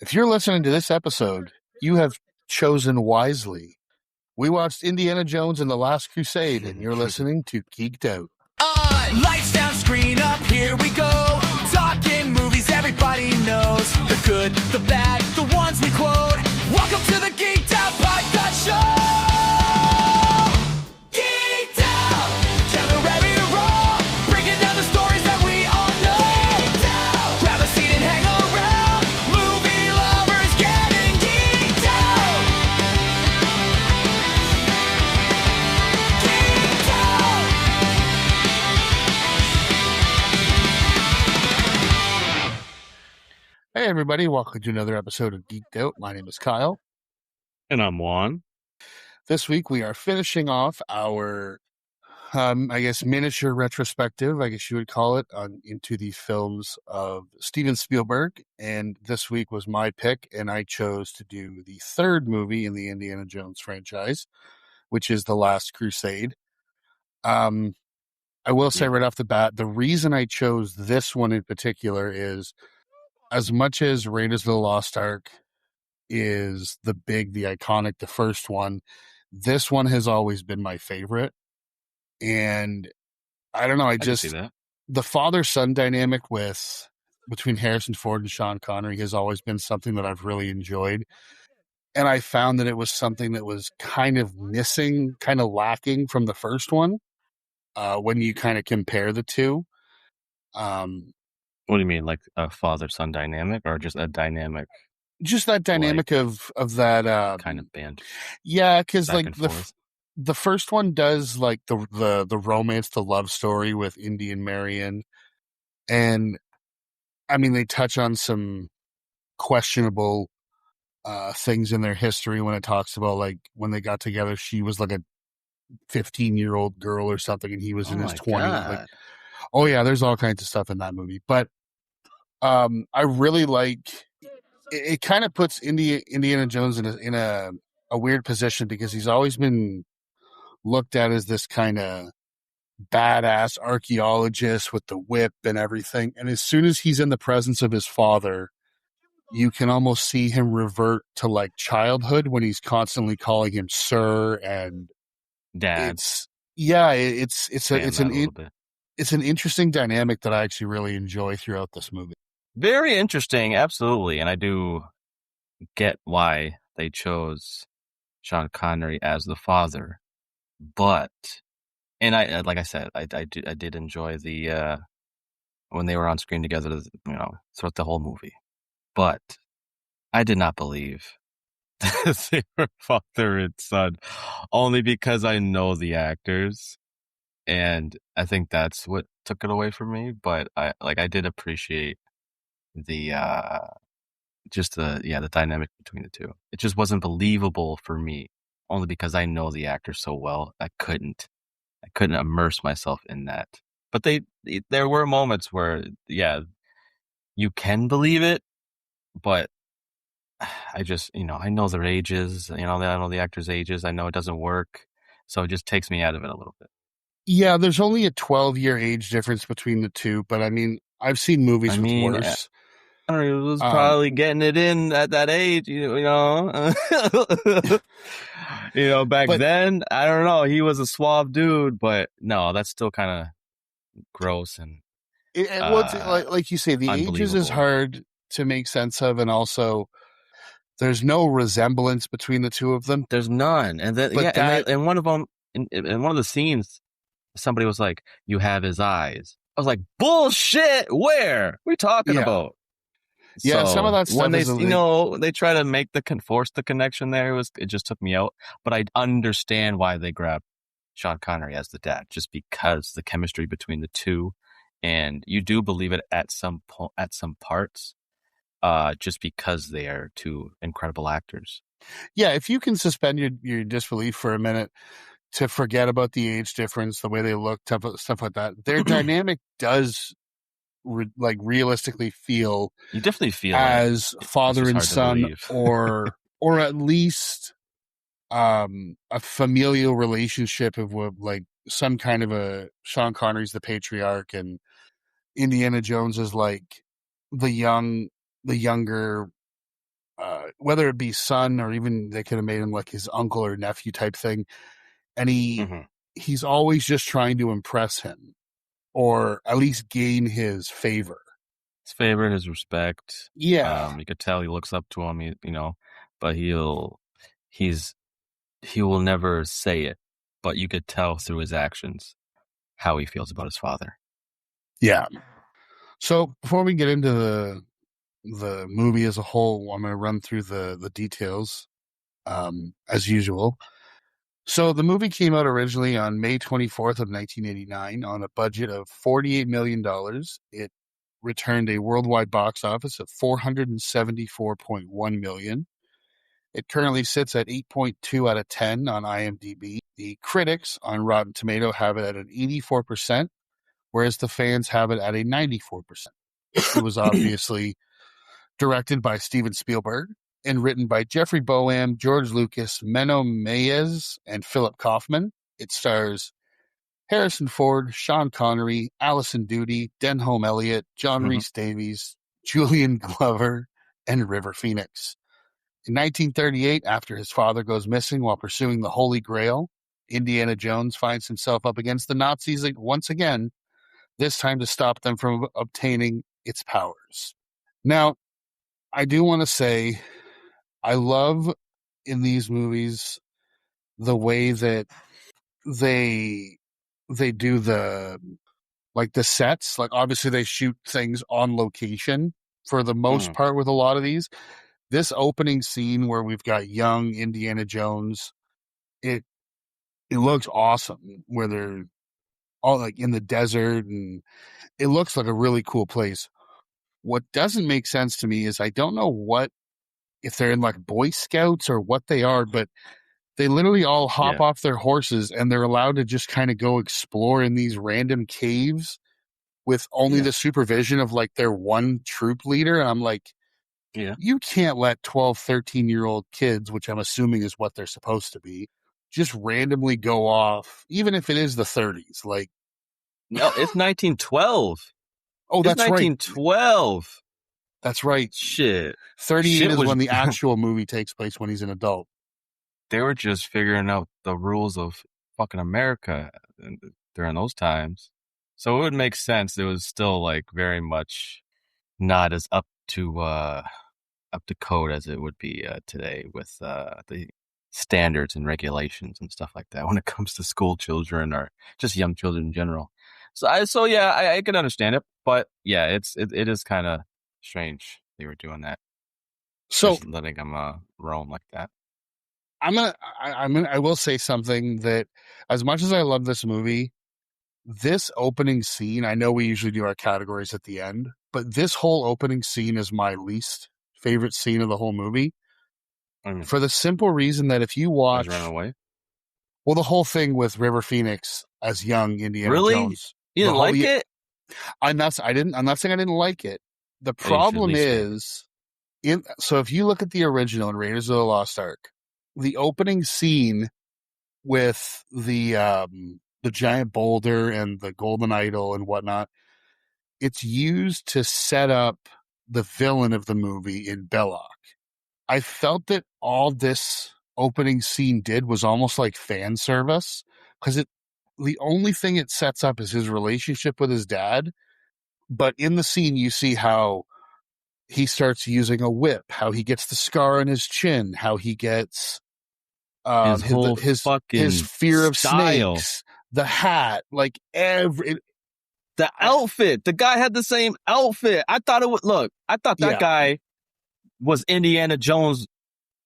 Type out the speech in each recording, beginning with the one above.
If you're listening to this episode, you have chosen wisely. We watched Indiana Jones and the Last Crusade, and you're listening to Geeked Out. Lights down, screen up, here we go. Talking movies everybody knows. The good, the bad, the ones we quote. Welcome to the Geeked Out Podcast Show. Geeked Out, gather ready to roll. Breaking down the stories that we all know. Geeked Out, grab a seat and hang around. Movie lovers getting geeked out. Geeked out. Hey, everybody. Welcome to another episode of Geeked Out. My name is Kyle. And I'm Juan. This week, we are finishing off our, miniature retrospective, I guess you would call it, into the films of Steven Spielberg. And this week was my pick, and I chose to do the third movie in the Indiana Jones franchise, which is The Last Crusade. I will say right off the bat, the reason I chose this one in particular is, as much as Raiders of the Lost Ark is the iconic, the first one, this one has always been my favorite. And I don't know, I can see that. the father-son dynamic between Harrison Ford and Sean Connery has always been something that I've really enjoyed. And I found that it was something that was kind of missing, kind of lacking from the first one when you kind of compare the two. What do you mean, like a father-son dynamic, or just a dynamic? Just that dynamic of that kind of band. Yeah, because Back like and forth. the first one does like the romance, the love story with Indy and Marion, and I mean they touch on some questionable things in their history when it talks about like when they got together, she was like a 15-year-old girl or something, and he was in his 20s. Like, oh yeah, there's all kinds of stuff in that movie, but I really like it. Kind of puts Indiana Jones in a weird position because he's always been looked at as this kind of badass archaeologist with the whip and everything. And as soon as he's in the presence of his father, you can almost see him revert to like childhood when he's constantly calling him sir and Dad. It's an interesting dynamic that I actually really enjoy throughout this movie. Very interesting, absolutely. And I do get why they chose Sean Connery as the father. But, and I, like I said, I did enjoy the, when they were on screen together, throughout the whole movie. But I did not believe that they were father and son, only because I know the actors. And I think that's what took it away from me. But I did appreciate the dynamic between the two. It just wasn't believable for me, only because I know the actors so well. I couldn't immerse myself in that. But there were moments where, yeah, you can believe it, but I just, I know their ages, I know the actors' ages. I know it doesn't work. So it just takes me out of it a little bit. Yeah, there's only a 12-year age difference between the two, but I mean, I've seen movies with worse. He was probably getting it in at that age, back then, I don't know. He was a suave dude, but no, that's still kind of gross. And like you say, the ages is hard to make sense of, and also there's no resemblance between the two of them. There's none. And then, and one of them, in one of the scenes, somebody was like, "You have his eyes." I was like, "Bullshit! Where? What are we talking about?" Yeah, so some of that stuff when they try to make force the connection there, it just took me out. But I understand why they grabbed Sean Connery as the dad, just because the chemistry between the two, and you do believe it at some parts, just because they are two incredible actors. Yeah, if you can suspend your disbelief for a minute to forget about the age difference, the way they look, stuff like that, their dynamic does realistically feel, you definitely feel as father and son, or at least a familial relationship of like some kind of a Sean Connery's the patriarch and Indiana Jones is like the young the younger, whether it be son or even they could have made him like his uncle or nephew type thing, and he's always just trying to impress him or at least gain his favor. His favor, his respect. Yeah. You could tell he looks up to him, but he will never say it, but you could tell through his actions how he feels about his father. Yeah. So before we get into the movie as a whole, I'm going to run through the details, as usual. So the movie came out originally on May 24th of 1989 on a budget of $48 million. It returned a worldwide box office of $474.1 million. It currently sits at 8.2 out of 10 on IMDb. The critics on Rotten Tomato have it at an 84%, whereas the fans have it at a 94%. It was obviously directed by Steven Spielberg and written by Jeffrey Boam, George Lucas, Menno Meyjes, and Philip Kaufman. It stars Harrison Ford, Sean Connery, Alison Doody, Denholm Elliott, John Rhys Davies, Julian Glover, and River Phoenix. In 1938, after his father goes missing while pursuing the Holy Grail, Indiana Jones finds himself up against the Nazis once again, this time to stop them from obtaining its powers. Now, I do want to say I love in these movies the way that they do the sets. Like obviously they shoot things on location for the most part with a lot of these. This opening scene where we've got young Indiana Jones, it looks awesome where they're all like in the desert and it looks like a really cool place. What doesn't make sense to me is I don't know if they're in like Boy Scouts or what they are, but they literally all hop off their horses and they're allowed to just kind of go explore in these random caves with only the supervision of like their one troop leader. And I'm like, you can't let 12, 13-year-old kids, which I'm assuming is what they're supposed to be, just randomly go off, even if it is the 30s. Like, no, it's 1912. Oh, that's right. 1912. That's right. Shit. 38 is when the actual movie takes place when he's an adult. They were just figuring out the rules of fucking America during those times. So it would make sense. It was still like very much not as up to code as it would be today with the standards and regulations and stuff like that when it comes to school children or just young children in general. So I can understand it, but yeah, it is kind of strange they were doing that. So just letting them roam like that. I will say something that as much as I love this movie, this opening scene, I know we usually do our categories at the end, but this whole opening scene is my least favorite scene of the whole movie. For the simple reason that if you watch Run Away? Well, the whole thing with River Phoenix as young Indiana Jones. You didn't like it? I'm not saying I didn't like it. The problem is so if you look at the original in Raiders of the Lost Ark, the opening scene with the giant boulder and the golden idol and whatnot, it's used to set up the villain of the movie in Belloc. I felt that all this opening scene did was almost like fan service because the only thing it sets up is his relationship with his dad. But in the scene, you see how he starts using a whip, how he gets the scar on his chin, how he gets his fear of snakes, the hat, like the outfit. The guy had the same outfit. I thought that guy was Indiana Jones.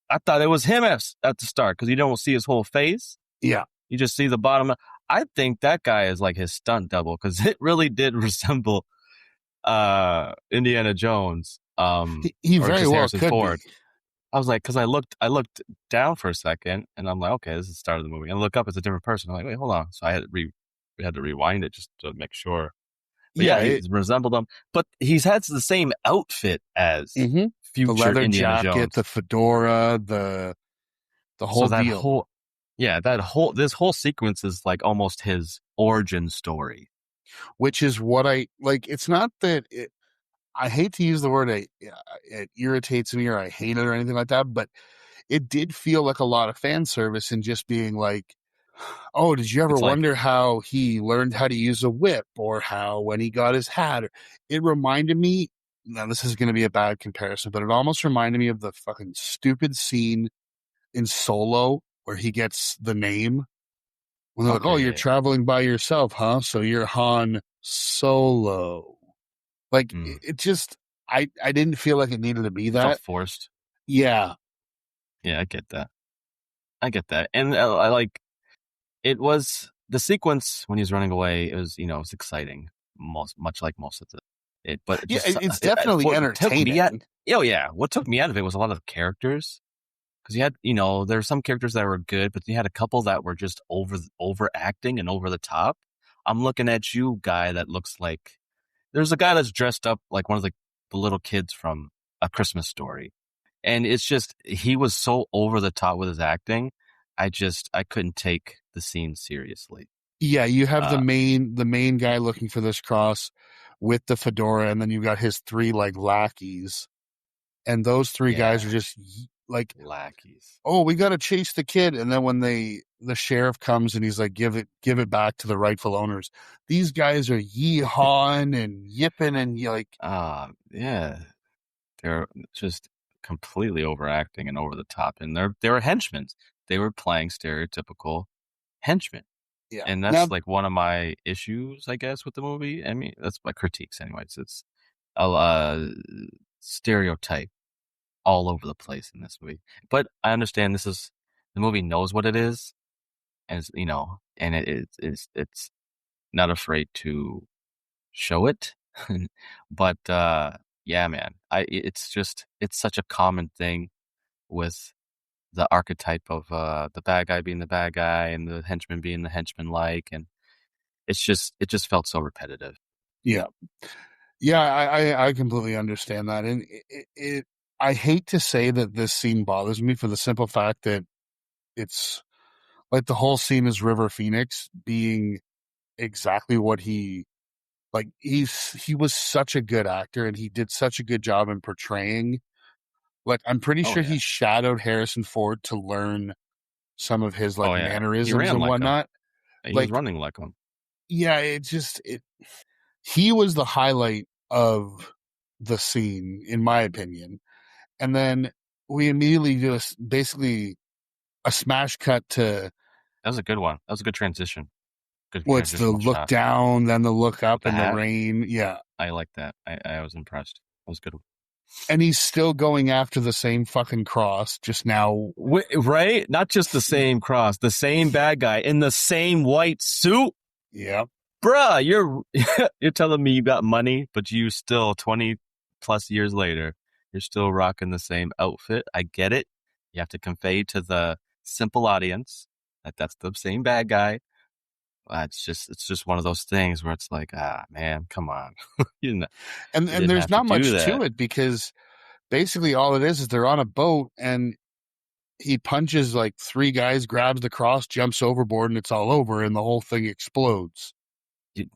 I thought it was him at the start because you don't see his whole face. Yeah. You just see the bottom. I think that guy is like his stunt double because it really did resemble Indiana Jones. He very well could Ford. be. I was like, because I looked down for a second and I'm like, okay, this is the start of the movie. And I look up, it's a different person. I'm like, wait, hold on. So we had to rewind it just to make sure. But he resembled him. But he's had the same outfit as future the leather Indiana jacket, Jones. the fedora, the whole deal. This whole sequence is like almost his origin story. Which is what I like. It's not that I hate to use the word it irritates me or I hate it or anything like that, but it did feel like a lot of fan service and just being like, oh, did you ever It's like, wonder how he learned how to use a whip or how when he got his hat? It reminded me, now this is going to be a bad comparison, but it almost reminded me of the fucking stupid scene in Solo where he gets the name. When they're like, oh, okay, you're yeah. traveling by yourself, huh? So you're Han Solo. Like, Mm. it just, I didn't feel like it needed to be It felt that. forced. Yeah. Yeah, I get that. I get that. And I like, it was the sequence when he's running away. It was, it was exciting, much like most of it. But Yeah, just it's definitely what took me out. entertaining. Oh yeah, what took me out of it was a lot of characters because you had, there were some characters that were good, but you had a couple that were just overacting and over the top. I'm looking at you, guy, that looks like there's a guy that's dressed up like one of the little kids from A Christmas Story. And it's just, he was so over the top with his acting. I couldn't take the scene seriously. Yeah, you have Uh, the main guy looking for this cross with the fedora, and then you got his three like lackeys, and those three guys are yeah, just like, lackeys. oh, we got to chase the kid, and then when the sheriff comes and he's like, give it back to the rightful owners. These guys are yeehawing and yipping and Yeah, they're just completely overacting and over the top. And they were henchmen. They were playing stereotypical henchmen. yeah. And Now, that's like one of my issues, I guess, with the movie. I mean, that's my critiques anyways. It's a stereotype all over the place in this movie. But I understand the movie knows what it is, and and it's not afraid to show it. But yeah, man, it's such a common thing with the archetype of the bad guy being the bad guy and the henchman being the henchman like, and it just felt so repetitive. yeah, yeah. I completely understand that, and I hate to say that this scene bothers me for the simple fact that it's like the whole scene is River Phoenix being exactly what he was such a good actor and he did such a good job in portraying. Like, I'm pretty Oh sure he yeah, shadowed Harrison Ford to learn some of his like oh yeah. He mannerisms ran and like him. whatnot. He was Like, running like him. yeah, he was the highlight of the scene, in my opinion. And then we immediately just basically a smash cut to That was a good one. That was a good transition. Good what's the transitional look shot down, then the look with up the in the hat. rain. Yeah. I like that. I was impressed. That was good. And he's still going after the same fucking cross, just now. Right? Not just the same cross, the same bad guy in the same white suit. Yeah. Bruh, you're telling me you got money, but you still 20 plus years later, you're still rocking the same outfit. I get it. You have to convey to the simple audience that that's the same bad guy. It's just one of those things where it's like, man, come on. you didn't, you And didn't there's have to not do much to that. it because basically all it is they're on a boat and he punches like three guys, grabs the cross, jumps overboard, and it's all over, and the whole thing explodes.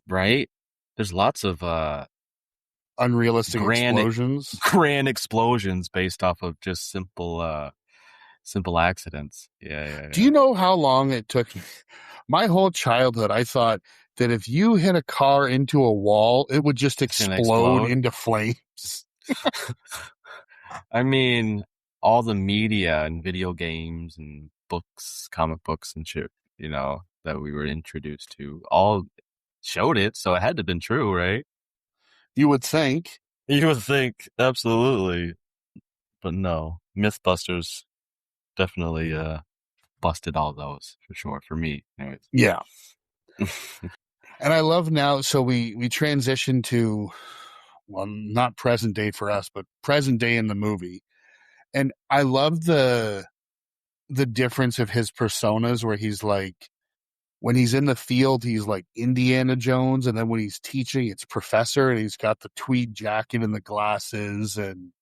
Right? There's lots of Unrealistic grand explosions. grand explosions based off of just simple accidents. Yeah, yeah, Do yeah. you know how long it took me? My whole childhood, I thought that if you hit a car into a wall, it would just It's gonna explode explode. into flames. I mean, all the media and video games and books, comic books and shit, that we were introduced to, all showed it, so it had to have been true, right? You would think. You would think, absolutely, but no. MythBusters definitely busted all those for sure for me, anyways. Yeah. And I love now, so we transition to, well, not present day for us, but present day in the movie. And I love the difference of his personas where he's like, when he's in the field, he's like Indiana Jones, and then when he's teaching, it's Professor, and he's got the tweed jacket and the glasses, and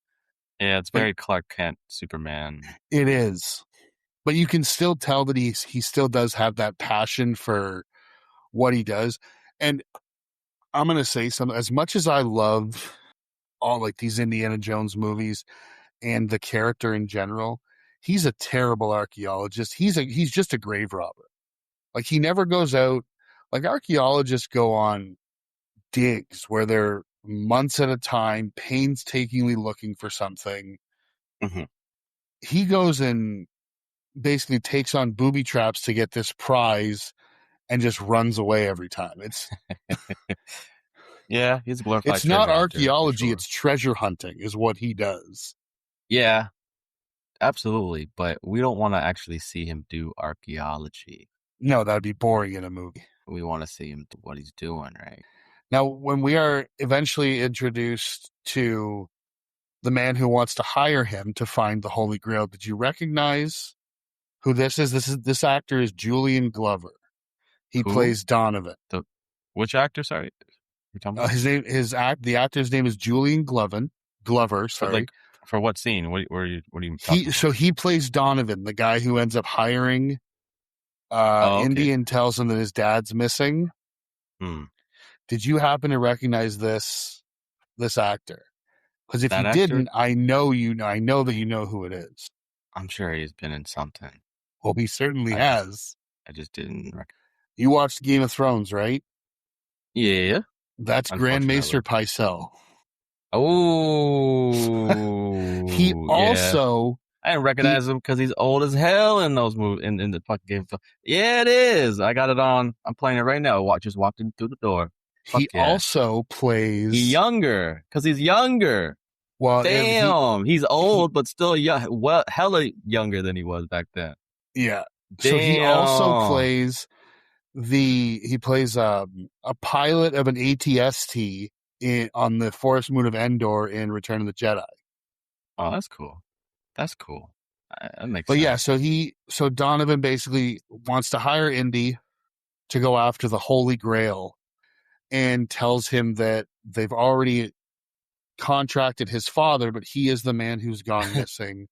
Yeah, it's but very Clark Kent, Superman. it is. But you can still tell that he still does have that passion for what he does. And I'm gonna say something. As much as I love all like these Indiana Jones movies and the character in general, he's a terrible archaeologist. He's just a grave robber. Like he never goes out. Like archaeologists go on digs where they're months at a time, painstakingly looking for something. Mhm. He goes and basically takes on booby traps to get this prize and just runs away every time. Yeah, he's a glorified It's not treasure hunter for archaeology, sure. it's treasure hunting is what he does. Yeah, absolutely. But we don't want to actually see him do archaeology. No, that'd be boring in a movie. We want to see him do what he's doing, right? Now, when we are eventually introduced to the man who wants to hire him to find the Holy Grail, did you recognize who this is? This actor is Julian Glover. He Who? plays Donovan. Which actor? Sorry, you're talking about? The actor's name is Julian Glover. Sorry. For what scene? What are you talking about? So he plays Donovan, the guy who ends up hiring Okay. Indy and tells him that his dad's missing. Hmm. Did you happen to recognize this actor? Because if That you actor? didn't, I know that you know who it is. I'm sure he's been in something. Well, he certainly has. I just didn't recognize. You watched Game of Thrones, right? Yeah. That's Grand Maester Unfortunately. Pycelle. Oh. He also I didn't recognize him because he's old as hell in those movies in the fucking Game of Thrones. Yeah, it is. I got it on. I'm playing it right now. Just walked in through the door. also plays. He's younger because he's younger. Well, damn, he's old, but still young. Well, hella younger than he was back then. Yeah. Damn. So he also plays a pilot of an ATST on the forest moon of Endor in Return of the Jedi. Oh, that's cool. That makes but sense. Yeah, so Donovan basically wants to hire Indy to go after the Holy Grail and tells him that they've already contracted his father, but he is the man who's gone missing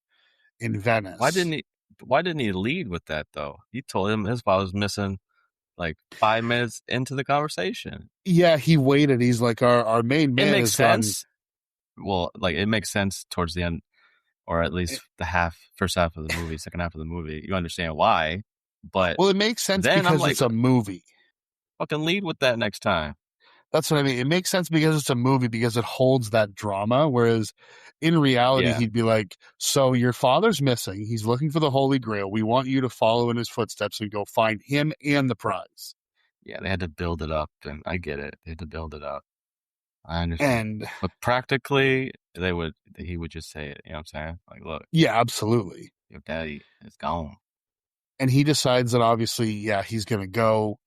in Venice. Why didn't he lead with that though? He told him his father was missing like 5 minutes into the conversation. Yeah, he waited. He's like, our main man. It makes sense. Well, like it makes sense towards the end, or at least the first half of the movie, second half of the movie. You understand why, but it makes sense because it's a movie. Fucking lead with that next time. That's what I mean. It makes sense because it's a movie, because it holds that drama. Whereas in reality, he'd be like, so your father's missing. He's looking for the Holy Grail. We want you to follow in his footsteps and go find him and the prize. Yeah, they had to build it up, and I get it. They had to build it up. I understand. But practically, he would just say it. You know what I'm saying? Like, look. Yeah, absolutely. Your daddy is gone. And he decides that obviously, he's going to go.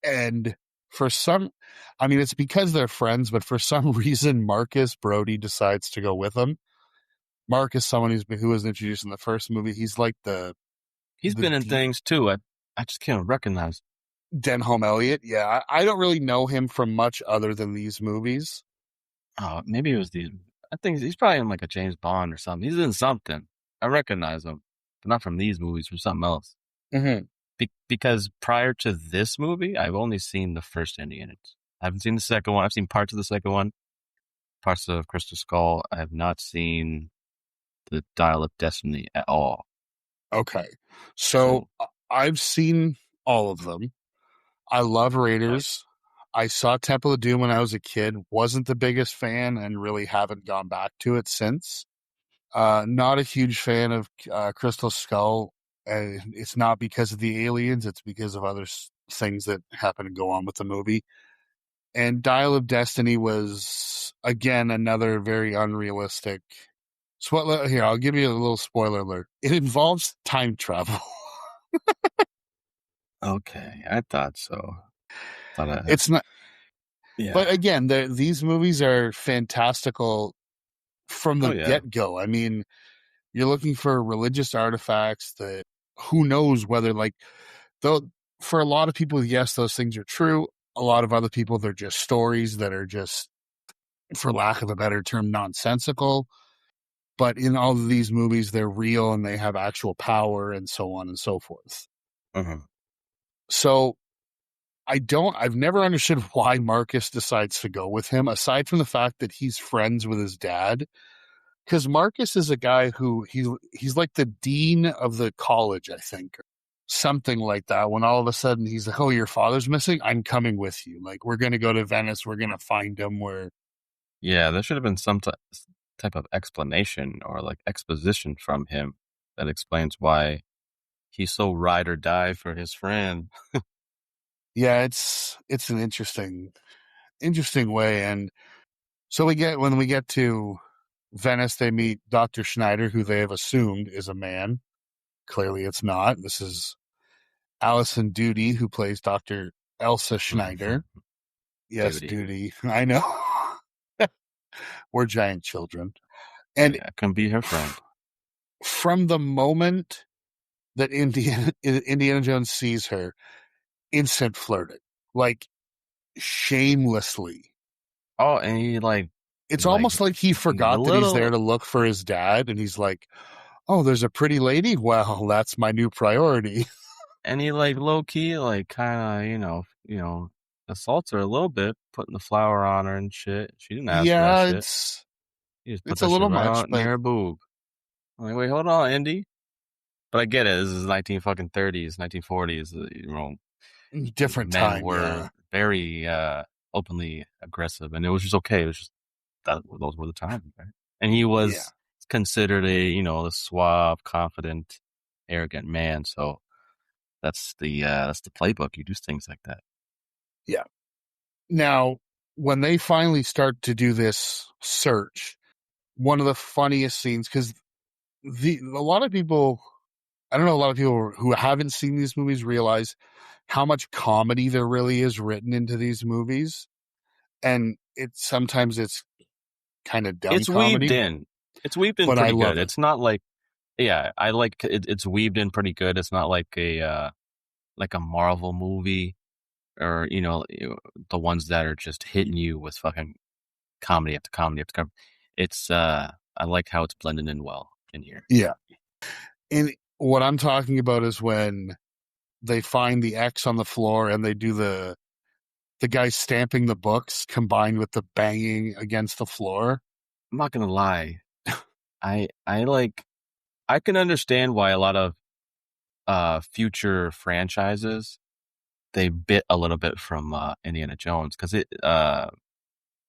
And it's because they're friends, but for some reason, Marcus Brody decides to go with him. Marcus, someone who was introduced in the first movie. He's like he's been in things too. I just can't recognize. Denholm Elliott. Yeah, I don't really know him from much other than these movies. Oh, maybe it was these. I think he's probably in like a James Bond or something. He's in something. I recognize him, but not from these movies, from something else. Mm-hmm. Because prior to this movie, I've only seen the first Indiana. I haven't seen the second one. I've seen parts of the second one, parts of Crystal Skull. I have not seen the Dial of Destiny at all. Okay. So I've seen all of them. I love Raiders. I saw Temple of Doom when I was a kid. Wasn't the biggest fan and really haven't gone back to it since. Not a huge fan of Crystal Skull. It's not because of the aliens. It's because of other things that happen to go on with the movie. And Dial of Destiny was, again, another very unrealistic. So here, I'll give you a little spoiler alert. It involves time travel. Okay, I thought so. It's not. Yeah. But again, these movies are fantastical from the get-go. I mean, you're looking for religious artifacts that who knows whether, for a lot of people, yes, those things are true. A lot of other people, they're just stories that are just, for lack of a better term, nonsensical. But in all of these movies, they're real and they have actual power and so on and so forth. Uh-huh. So I've never understood why Marcus decides to go with him, aside from the fact that he's friends with his dad. Because Marcus is a guy who he's like the dean of the college, I think, or something like that. When all of a sudden he's like, "Oh, your father's missing. I'm coming with you. Like, we're gonna go to Venice. We're gonna find him." Where Yeah, there should have been some type of explanation or like exposition from him that explains why he's so ride or die for his friend. yeah, it's an interesting way. And so when we get to Venice, they meet Dr. Schneider, who they have assumed is a man. Clearly, it's not. This is Allison Doody, who plays Dr. Elsa Schneider. Yes, Doody. I know. We're giant children. And yeah, can be her friend. from the moment that Indiana Jones sees her, instant flirting. Like, shamelessly. Oh, and he like It's almost like he forgot that he's there to look for his dad, and he's like, "Oh, there's a pretty lady? Well, that's my new priority." And he like low key like kind of assaults her a little bit, putting the flower on her and shit. She didn't ask for that shit. He just put it's that a little shit right much, out near her boob. I'm like, wait, hold on, Indy. But I get it. This is 1930s, 1940s. different men time. were very openly aggressive, and it was just okay. It was just those were the times, right? And he was considered a suave, confident, arrogant man. So that's the playbook. You do things like that. Yeah. Now, when they finally start to do this search, one of the funniest scenes, because a lot of people who haven't seen these movies realize how much comedy there really is written into these movies, and sometimes it's kind of dumb. It's comedy. Weaved in. It's weaved in pretty good. It's not like, I like it. It's weaved in pretty good. It's not like a Marvel movie or the ones that are just hitting you with fucking comedy after comedy after comedy. It's I like how it's blended in well in here. Yeah. And what I'm talking about is when they find the X on the floor and they do the guy stamping the books combined with the banging against the floor. I'm not gonna lie. I can understand why a lot of future franchises they bit a little bit from Indiana Jones, because when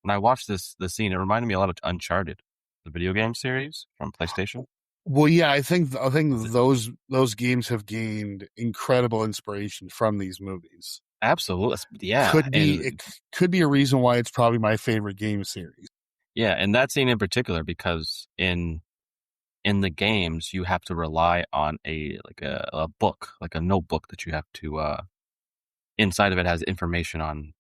I watched the scene, it reminded me a lot of Uncharted, the video game series from PlayStation. Well, yeah, I think those games have gained incredible inspiration from these movies. Absolutely, yeah. It could be a reason why it's probably my favorite game series. Yeah, and that scene in particular, because in the games you have to rely on a book, like a notebook that you have to inside of it has information on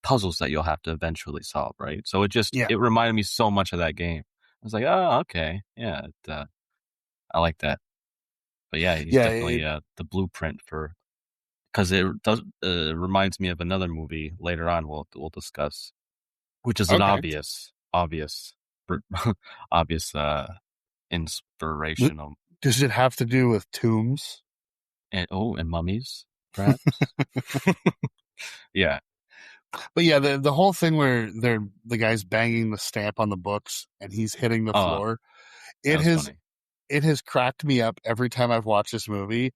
puzzles that you'll have to eventually solve, right? So it reminded me so much of that game. I was like, oh, okay, yeah, I like that. But yeah, he's definitely the blueprint for, because it does reminds me of another movie later on we'll discuss, which is an obvious inspirational. Does it have to do with tombs? And mummies, perhaps? Yeah. But yeah, the whole thing where the guy's banging the stamp on the books and he's hitting the floor, it has cracked me up every time I've watched this movie.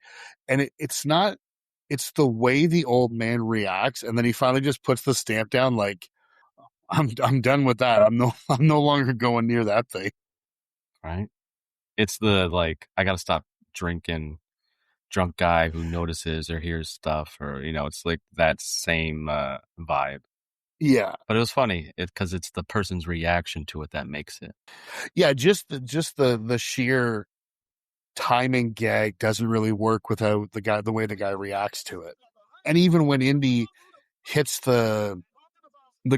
And it's the way the old man reacts, and then he finally just puts the stamp down like, I'm done with that. I'm no longer going near that thing. Right? It's the I gotta stop drinking drunk guy who notices or hears stuff, or it's like that same vibe. Yeah, but it was funny because it's the person's reaction to it that makes it. Yeah, just the sheer timing gag doesn't really work without the way the guy reacts to it. And even when Indy hits the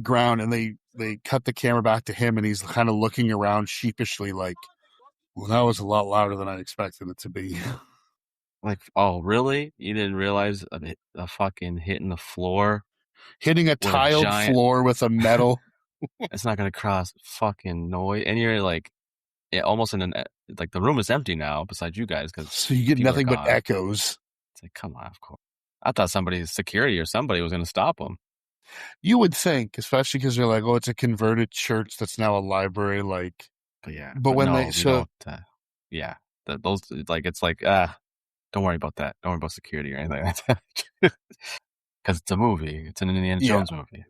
ground and they cut the camera back to him and he's kind of looking around sheepishly like, well, that was a lot louder than I expected it to be. Like, oh, really? You didn't realize a fucking hitting the floor? Hitting a tiled floor with a metal. It's not going to cross fucking noise. And you're like, almost in the room is empty now besides you guys. So you get nothing but echoes. It's like, come on, of course. I thought security or somebody was going to stop him. You would think, especially because they're like, oh, it's a converted church that's now a library. Like, But yeah, but when no, they we so don't. Yeah, those like it's like don't worry about that. Don't worry about security or anything like that. Because it's a movie. It's an Indiana yeah. Jones movie.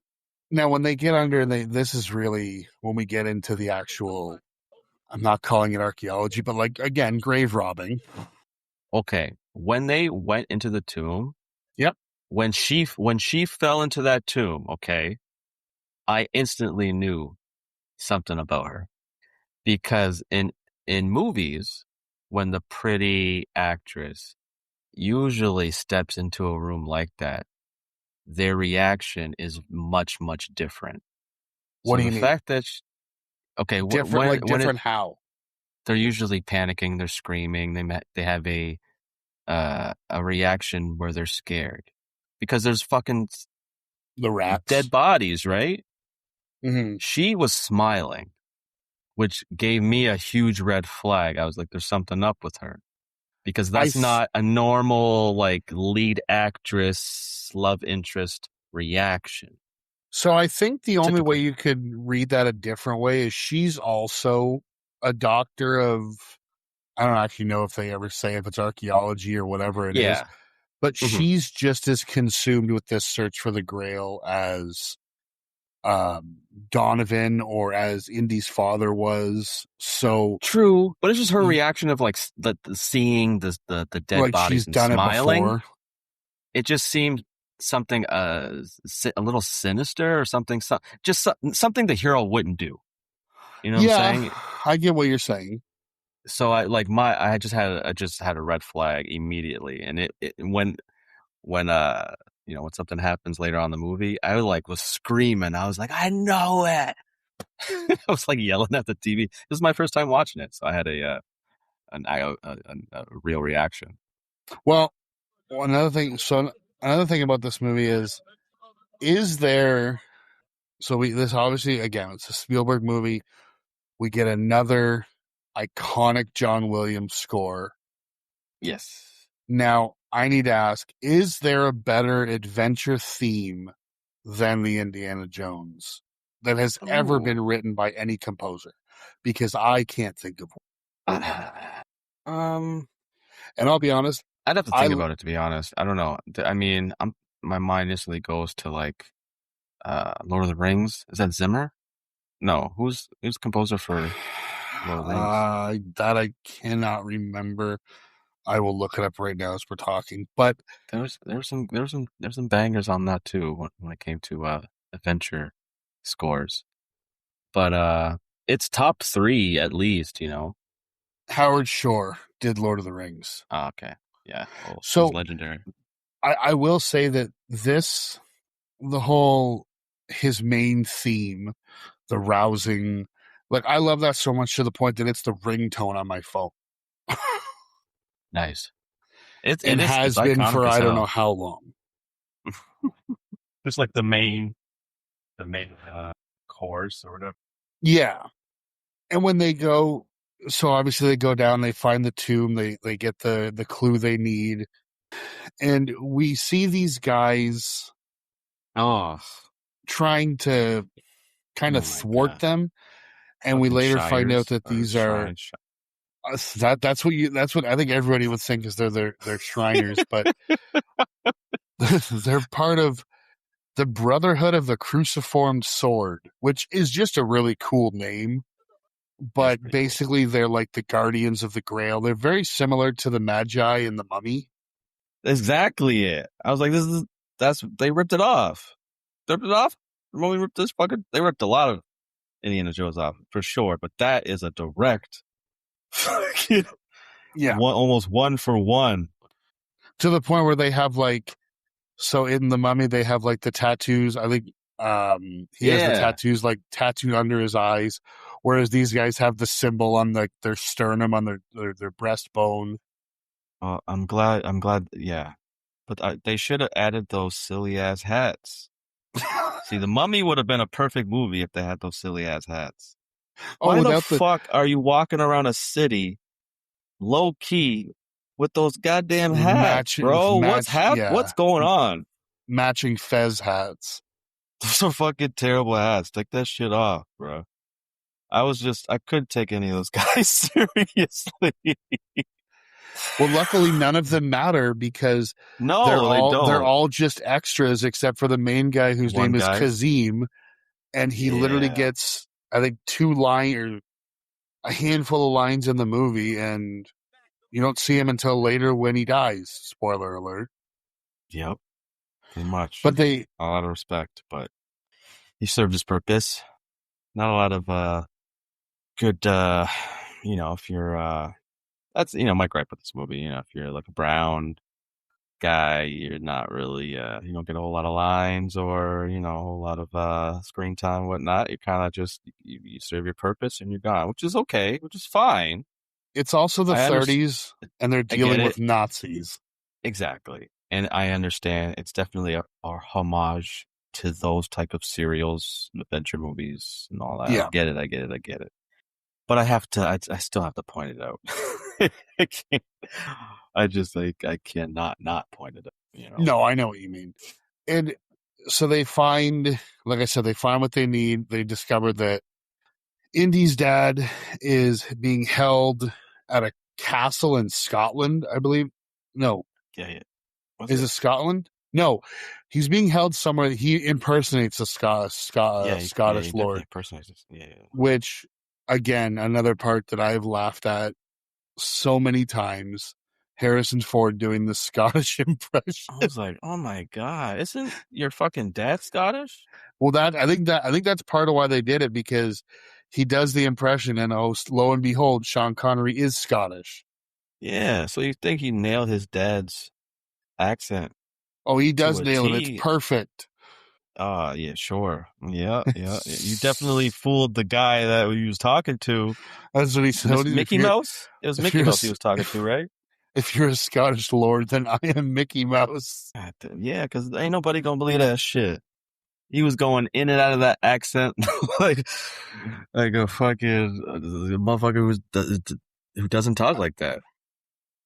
Now when they get under, this is really when we get into the actual. I'm not calling it archaeology, but like again, grave robbing. Okay, when they went into the tomb, Yep. when she fell into that tomb, okay, I instantly knew something about her because in movies, when the pretty actress usually steps into a room like that, their reaction is much different. What So do the you mean? fact that okay, Different, like when different how? they're usually panicking, they're screaming, they have a reaction where they're scared because there's fucking The rats. dead bodies, right? Mm-hmm. She was smiling, which gave me a huge red flag. I was like, there's something up with her because that's not a normal like lead actress love interest reaction. So I think the only way Typically. you could read that a different way is she's also a doctor of, I don't actually know if they ever say if it's archaeology or whatever it is, Yeah. but Mhm. she's just as consumed with this search for the Grail as Donovan or as Indy's father was. So True, but it's just her reaction of like the seeing the dead like bodies she's and done it smiling. before. It just seemed something a little sinister or something. Something the hero wouldn't do. You know what I'm saying? I get what you're saying. So I just had a red flag immediately, and it when when something happens later on in the movie, I was screaming. I was like, I know it. I was like yelling at the TV. This is my first time watching it, so I had a real reaction. Well, another thing. So another thing about this movie is there. So this obviously again, it's a Spielberg movie. We get another iconic John Williams score. Yes. Now, I need to ask, is there a better adventure theme than the Indiana Jones that has ever been written by any composer? Because I can't think of one. And I'll be honest, I'd have to think about it, to be honest. I don't know. I mean, my mind instantly goes to Lord of the Rings. Is that Zimmer? No, who's composer for Lord of the Rings? That I cannot remember. I will look it up right now as we're talking. But There's some bangers on that too when it came to adventure scores. But it's top 3 at least, you know. Howard Shore did Lord of the Rings. Oh, okay. Yeah. Well, So he's legendary. I will say that his main theme, the rousing, like I love that so much to the point that it's the ringtone on my phone. Nice. It's It's been iconic for as I don't hell. know how long. Just like the main chorus or whatever. Yeah. And when they go, so obviously they go down, they find the tomb, they get the clue they need. And we see these guys trying to kind of thwart them. And we later find out that these are that's what I think everybody would think is they're Shriners, but they're part of the Brotherhood of the Cruciformed Sword, which is just a really cool name. But basically, they're like the guardians of the Grail. They're very similar to the Magi and the Mummy. Exactly it. I was like, they ripped it off. They ripped it off. When we ripped they ripped a lot of Indiana Jones off for sure. But that is a direct, almost 1 for 1. To the point where they have so in the Mummy they have the tattoos. I think he has the tattoos tattooed under his eyes, whereas these guys have the symbol on their sternum on their breastbone. I'm glad. Yeah, but they should have added those silly ass hats. See, the Mummy would have been a perfect movie if they had those silly ass hats. Why the fuck are you walking around a city, low key, with those goddamn hats, bro. What's going on? Matching Fez hats. Those are fucking terrible hats. Take that shit off, bro. I couldn't take any of those guys seriously. Well, luckily none of them matter because No, they're they don't. all just extras except for the main guy whose One name guy. is Kazim, and he literally Yeah. gets, I think, 2 lines or a handful of lines in the movie, and you don't see him until later when he dies. Spoiler alert. Yep. Pretty much. But they, A lot of respect, but he served his purpose. Not a lot of good if you're that's my gripe with this movie. If you're like a brown guy, you're not really you don't get a whole lot of lines or a whole lot of screen time and whatnot. You kind of just you serve your purpose and you're gone, which is okay, which is fine. it's also the 30s, and they're dealing with it. Nazis. Exactly. And I understand it's definitely a homage to those type of serials, adventure movies, and all that. Yeah. I get it. But I still have to point it out. I can't. I cannot not point it out. No, I know what you mean. And so they find, like I said, they find what they need. They discover that Indy's dad is being held at a castle in Scotland, I believe. No. Yeah. Is it Scotland? No. He's being held somewhere. He impersonates a Scottish lord. Impersonates. Yeah. Which, again, another part that I've laughed at so many times. Harrison Ford doing the Scottish impression. I was like, oh my God, isn't your fucking dad Scottish? Well, I think that's part of why they did it, because he does the impression, and lo and behold, Sean Connery is Scottish. Yeah, so you think he nailed his dad's accent? Oh, he does nail it. It's perfect. Yeah, sure. Yeah. You definitely fooled the guy that he was talking to. That's what he said. Mickey Mouse? It was Mickey Mouse he was talking to, right? If you're a Scottish lord, then I am Mickey Mouse. Yeah, because ain't nobody gonna believe that shit. He was going in and out of that accent like a fucking motherfucker who doesn't talk like that.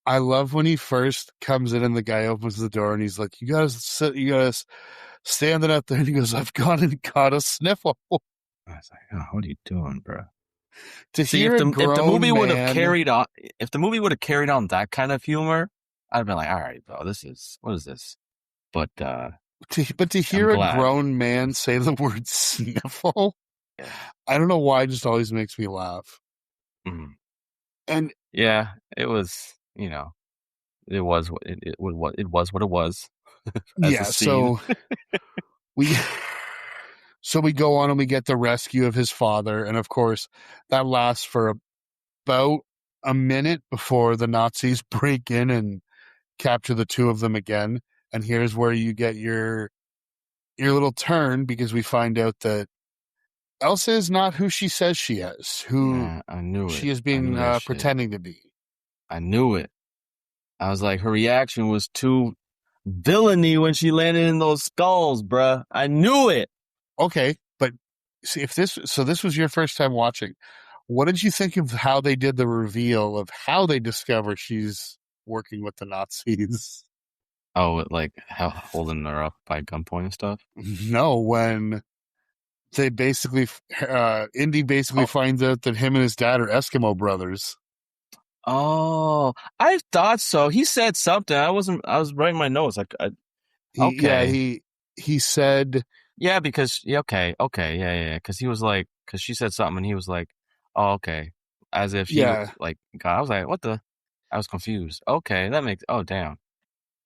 I love when he first comes in and the guy opens the door and he's like, you gotta stand it out there. And he goes, I've gone and caught a sniffle. I was like, oh, what are you doing, bro? If the movie would have carried on, that kind of humor, I'd been like, all right, bro, what is this? But to hear a grown man say the word sniffle, I don't know why, it just always makes me laugh. Mm. And yeah, it was, it was what it was. Yeah, so we go on and we get the rescue of his father, and of course that lasts for about a minute before the Nazis break in and capture the two of them again. And here's where you get your little turn, because we find out that Elsa is not who she says she is, I knew it. She is being pretending to be. I knew it. I was like, her reaction was too villainy when she landed in those skulls, bruh. I knew it. Okay, but see, this was your first time watching. What did you think of how they did the reveal of how they discover she's working with the Nazis? Oh, like how holding her up by gunpoint and stuff? No, when they basically, Indy basically finds out that him and his dad are Eskimo brothers. Oh, I thought so. He said something. I was writing my notes. He said, yeah, because okay, yeah, because he was like, because she said something and he was like, oh, okay, as if he was like, God, I was like, what the? I was confused. Okay, that makes. Oh, damn.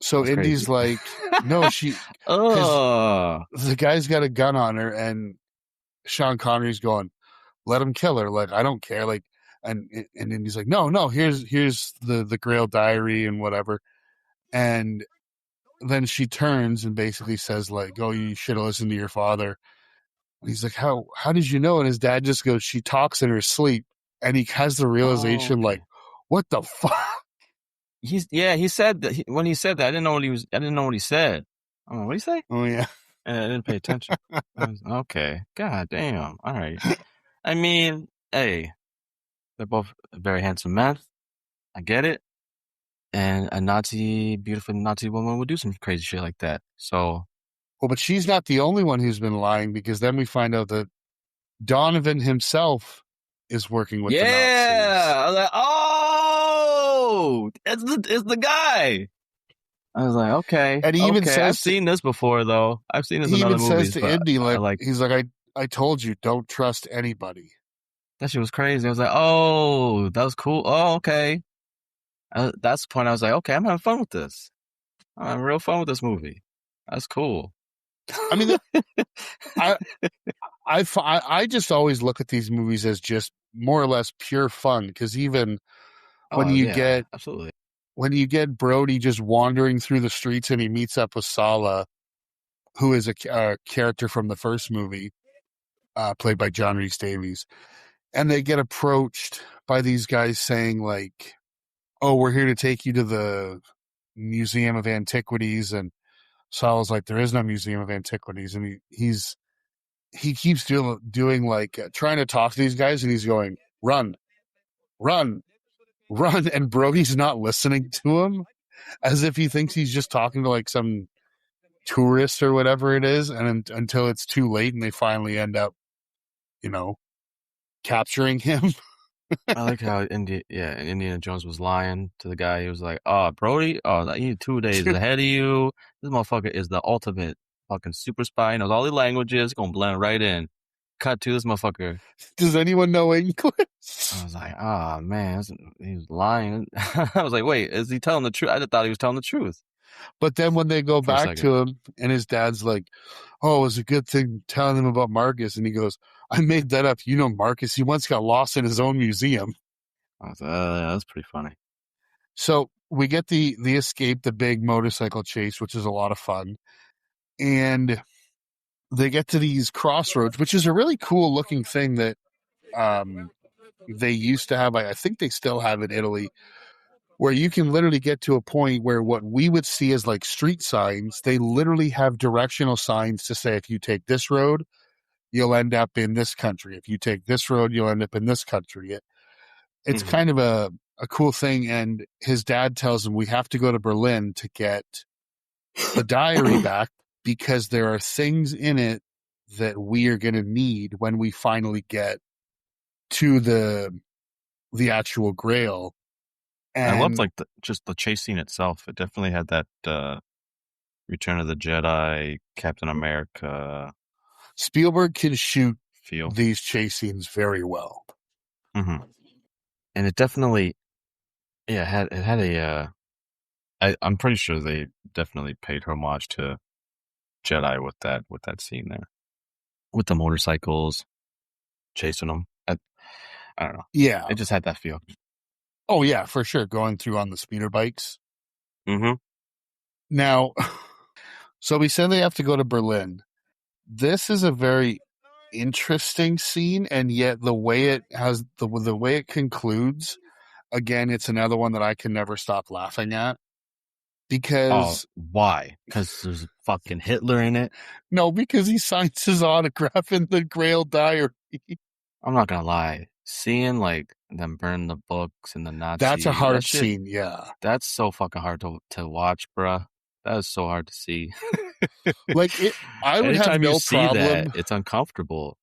So that's Indy's crazy. Like, no, she. The guy's got a gun on her, and Sean Connery's going, let him kill her. Like, I don't care. Like, and Indy's like, no, here's the Grail diary and whatever. And then she turns and basically says, like, oh, you should have listened to your father. And he's like, how did you know? And his dad just goes, she talks in her sleep. And he has the realization, like, what the fuck? He said that when he said that, I didn't know what he said. I'm like, what did he say? Oh, yeah. And I didn't pay attention. Okay. God damn. All right. I mean, hey, they're both very handsome men. I get it. and a beautiful Nazi woman would do some crazy shit like that. So, Well, but she's not the only one who's been lying, because then we find out that Donovan himself is working with the Nazis. I was like, oh, it's the guy. I was like, okay, And he even okay. I've says seen this before, though. I've seen this in he other even says movies, to but Indy, I like, like he's like, I told you, don't trust anybody. that shit was crazy. I was like, oh, that was cool. Oh, okay. That's the point. I was like, okay, I'm having fun with this. I'm having real fun with this movie. That's cool. I mean, I just always look at these movies as just more or less pure fun, because even when Oh you yeah, get absolutely. Brody just wandering through the streets and he meets up with Sala, who is a character from the first movie, played by John Rhys Davies, and they get approached by these guys saying like, "Oh, we're here to take you to the Museum of Antiquities," and Sala's like, "There is no Museum of Antiquities," and he keeps doing like trying to talk to these guys, and he's going, "Run, run, run," and Brody's not listening to him, as if he thinks he's just talking to like some tourist or whatever it is, and until it's too late and they finally end up, capturing him. I like how Indiana Jones was lying to the guy. He was like, "Oh, Brody, oh, he's 2 days ahead of you. This motherfucker is the ultimate fucking super spy. He knows all the languages. Gonna blend right in. Cut to this motherfucker." Does anyone know English? I was like, "Oh man, he was lying." I was like, "Wait, is he telling the truth?" I just thought he was telling the truth But then when they go for a back second. to him and his dad's like, "Oh, it was a good thing telling him about Marcus," and he goes, "I made that up. You know Marcus, he once got lost in his own museum." I was like, yeah, that's pretty funny. So we get the escape, the big motorcycle chase, which is a lot of fun. And they get to these crossroads, which is a really cool looking thing that they used to have. I think they still have in Italy, where you can literally get to a point where what we would see as like street signs, they literally have directional signs to say, if you take this road, you'll end up in this country. If you take this road, you'll end up in this country. It's kind of a cool thing. And his dad tells him, we have to go to Berlin to get the diary back, because there are things in it that we are going to need when we finally get to the actual Grail. And I loved like just the chase scene itself. It definitely had that Return of the Jedi, Captain America Spielberg can shoot feel. these chase scenes very well. Mm-hmm. And it definitely, it had a. I'm pretty sure they definitely paid homage to Jedi with that scene there, with the motorcycles chasing them. I don't know. Yeah. It just had that feel. Oh, yeah, for sure. Going through on the speeder bikes. Mm-hmm. Now, so we said they have to go to Berlin. This is a very interesting scene, and yet the way it has the way it concludes, again, it's another one that I can never stop laughing at. Because why? Because there's fucking Hitler in it. No, because he signs his autograph in the Grail diary. I'm not gonna lie. Seeing like them burn the books and the Nazis. That's a hard scene, yeah. That's so fucking hard to watch, bruh. That is so hard to see. Like I would have no problem. It's uncomfortable.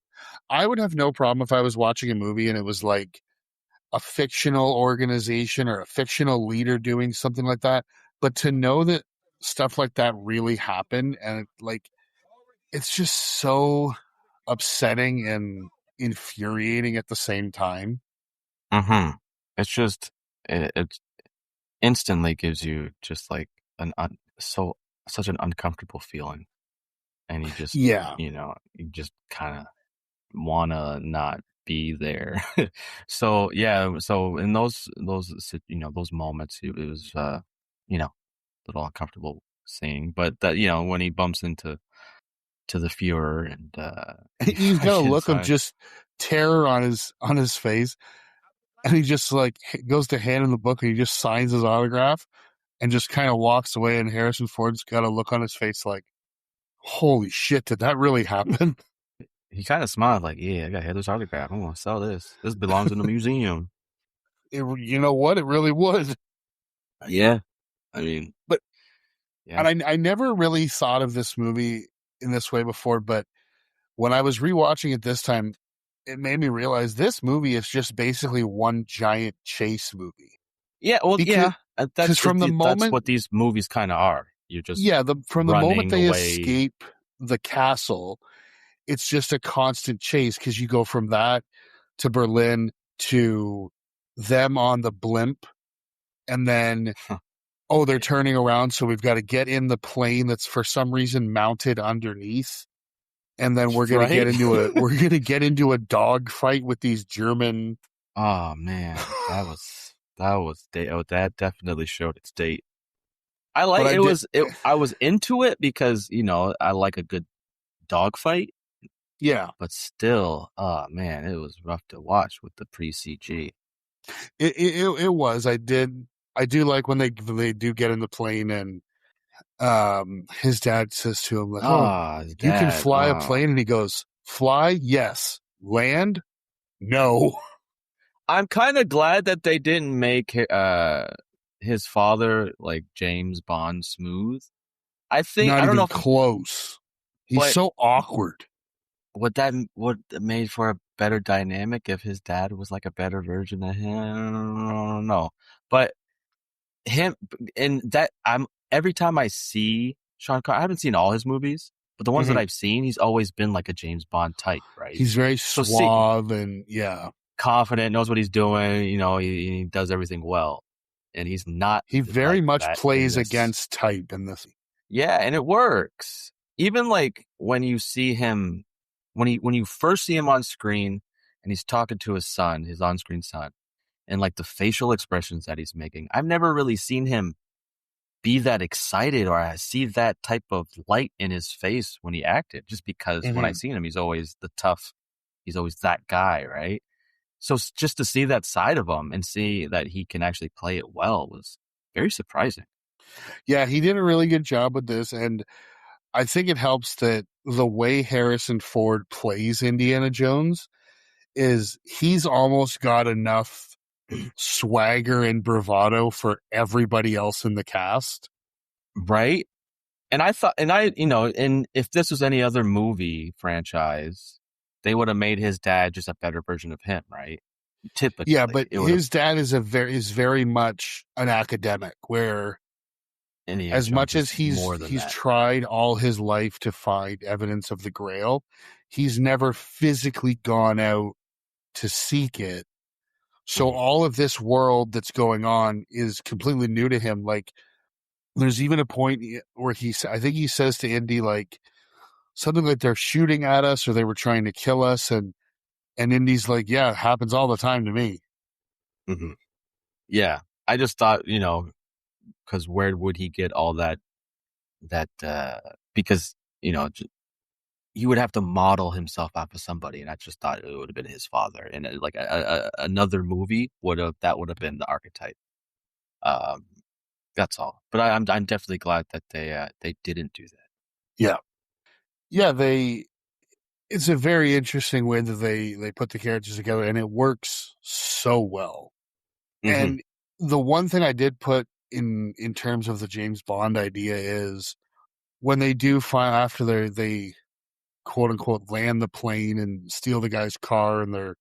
I would have no problem if I was watching a movie and it was like a fictional organization or a fictional leader doing something like that. But to know that stuff like that really happened, and like, it's just so upsetting and infuriating at the same time. Mm-hmm. It's just it instantly gives you just like such an uncomfortable feeling, and you just you just kind of wanna not be there. So in those moments, it was a little uncomfortable seeing, but that when he bumps into the Fuhrer and he's got a look of just terror on his face, and he just like goes to hand him the book and he just signs his autograph and just kind of walks away, and Harrison Ford's got a look on his face like, holy shit, did that really happen? He kind of smiled like, yeah, I got Heather's autograph. I'm gonna sell this. This belongs in the museum. You know what? It really would. Yeah. I mean, But yeah. and I never really thought of this movie in this way before, but when I was rewatching it this time, it made me realize this movie is just basically one giant chase movie. Yeah, well, Because yeah. from the That's what moment, these movies kind of are. You're just from the moment running they away. escape the castle, it's just a constant chase because you go from that to Berlin to them on the blimp, and then oh, they're turning around, so we've got to get in the plane that's for some reason mounted underneath, and then we're gonna Right? get into a dog fight with these German. Oh man, that definitely showed its date. But I did, I was into it because, I like a good dogfight, yeah. but still, oh man, it was rough to watch with the pre-CG. It was. I do like when they do get in the plane and his dad says to him like, "Oh, Ah, his you can dad. fly a Oh. plane," and he goes, "Fly, yes. Land, no." I'm kind of glad that they didn't make his father like James Bond smooth. I Not don't know even if, close. He's but so awkward. would made for a better dynamic if his dad was like a better version of him. I don't know, but him and that I'm every time I see Sean Connery, I haven't seen all his movies, but the ones that Mhm. I've seen, he's always been like a James Bond type, right? He's very So see, suave and yeah. confident, knows what he's doing, he does everything well. And he's not He very like much that in plays this. against type in this. Yeah, and it works. Even like when you see him, when you first see him on screen and he's talking to his son, his on-screen son, and like the facial expressions that he's making, I've never really seen him be that excited or I see that type of light in his face when he acted, just because when I Mhm. seen him, he's always he's always that guy, right? So just to see that side of him and see that he can actually play it well was very surprising. Yeah, he did a really good job with this, and I think it helps that the way Harrison Ford plays Indiana Jones is he's almost got enough swagger and bravado for everybody else in the cast. Right? And I thought, and if this was any other movie franchise, they would have made his dad just a better version of him, right? Yeah, Typically, but it would have. his dad is very much an academic, where Indiana as Jones much as is more than he's that. tried all his life to find evidence of the Grail, he's never physically gone out to seek it. So Mhm. all of this world that's going on is completely new to him. Like there's even a point where I think he says to Indy like something like they're shooting at us or they were trying to kill us, and Indy's like, yeah, it happens all the time to me. Mhm. Yeah, I just thought, because where would he get all that? Because he would have to model himself off of somebody, and I just thought it would have been his father. And like another movie would have been the archetype. Um, that's all. But I'm definitely glad that they didn't do that. Yeah. Yeah, it's a very interesting way that they put the characters together, and it works so well. Mm-hmm. And the one thing I did put in terms of the James Bond idea is when they do find after they quote unquote land the plane and steal the guy's car and they're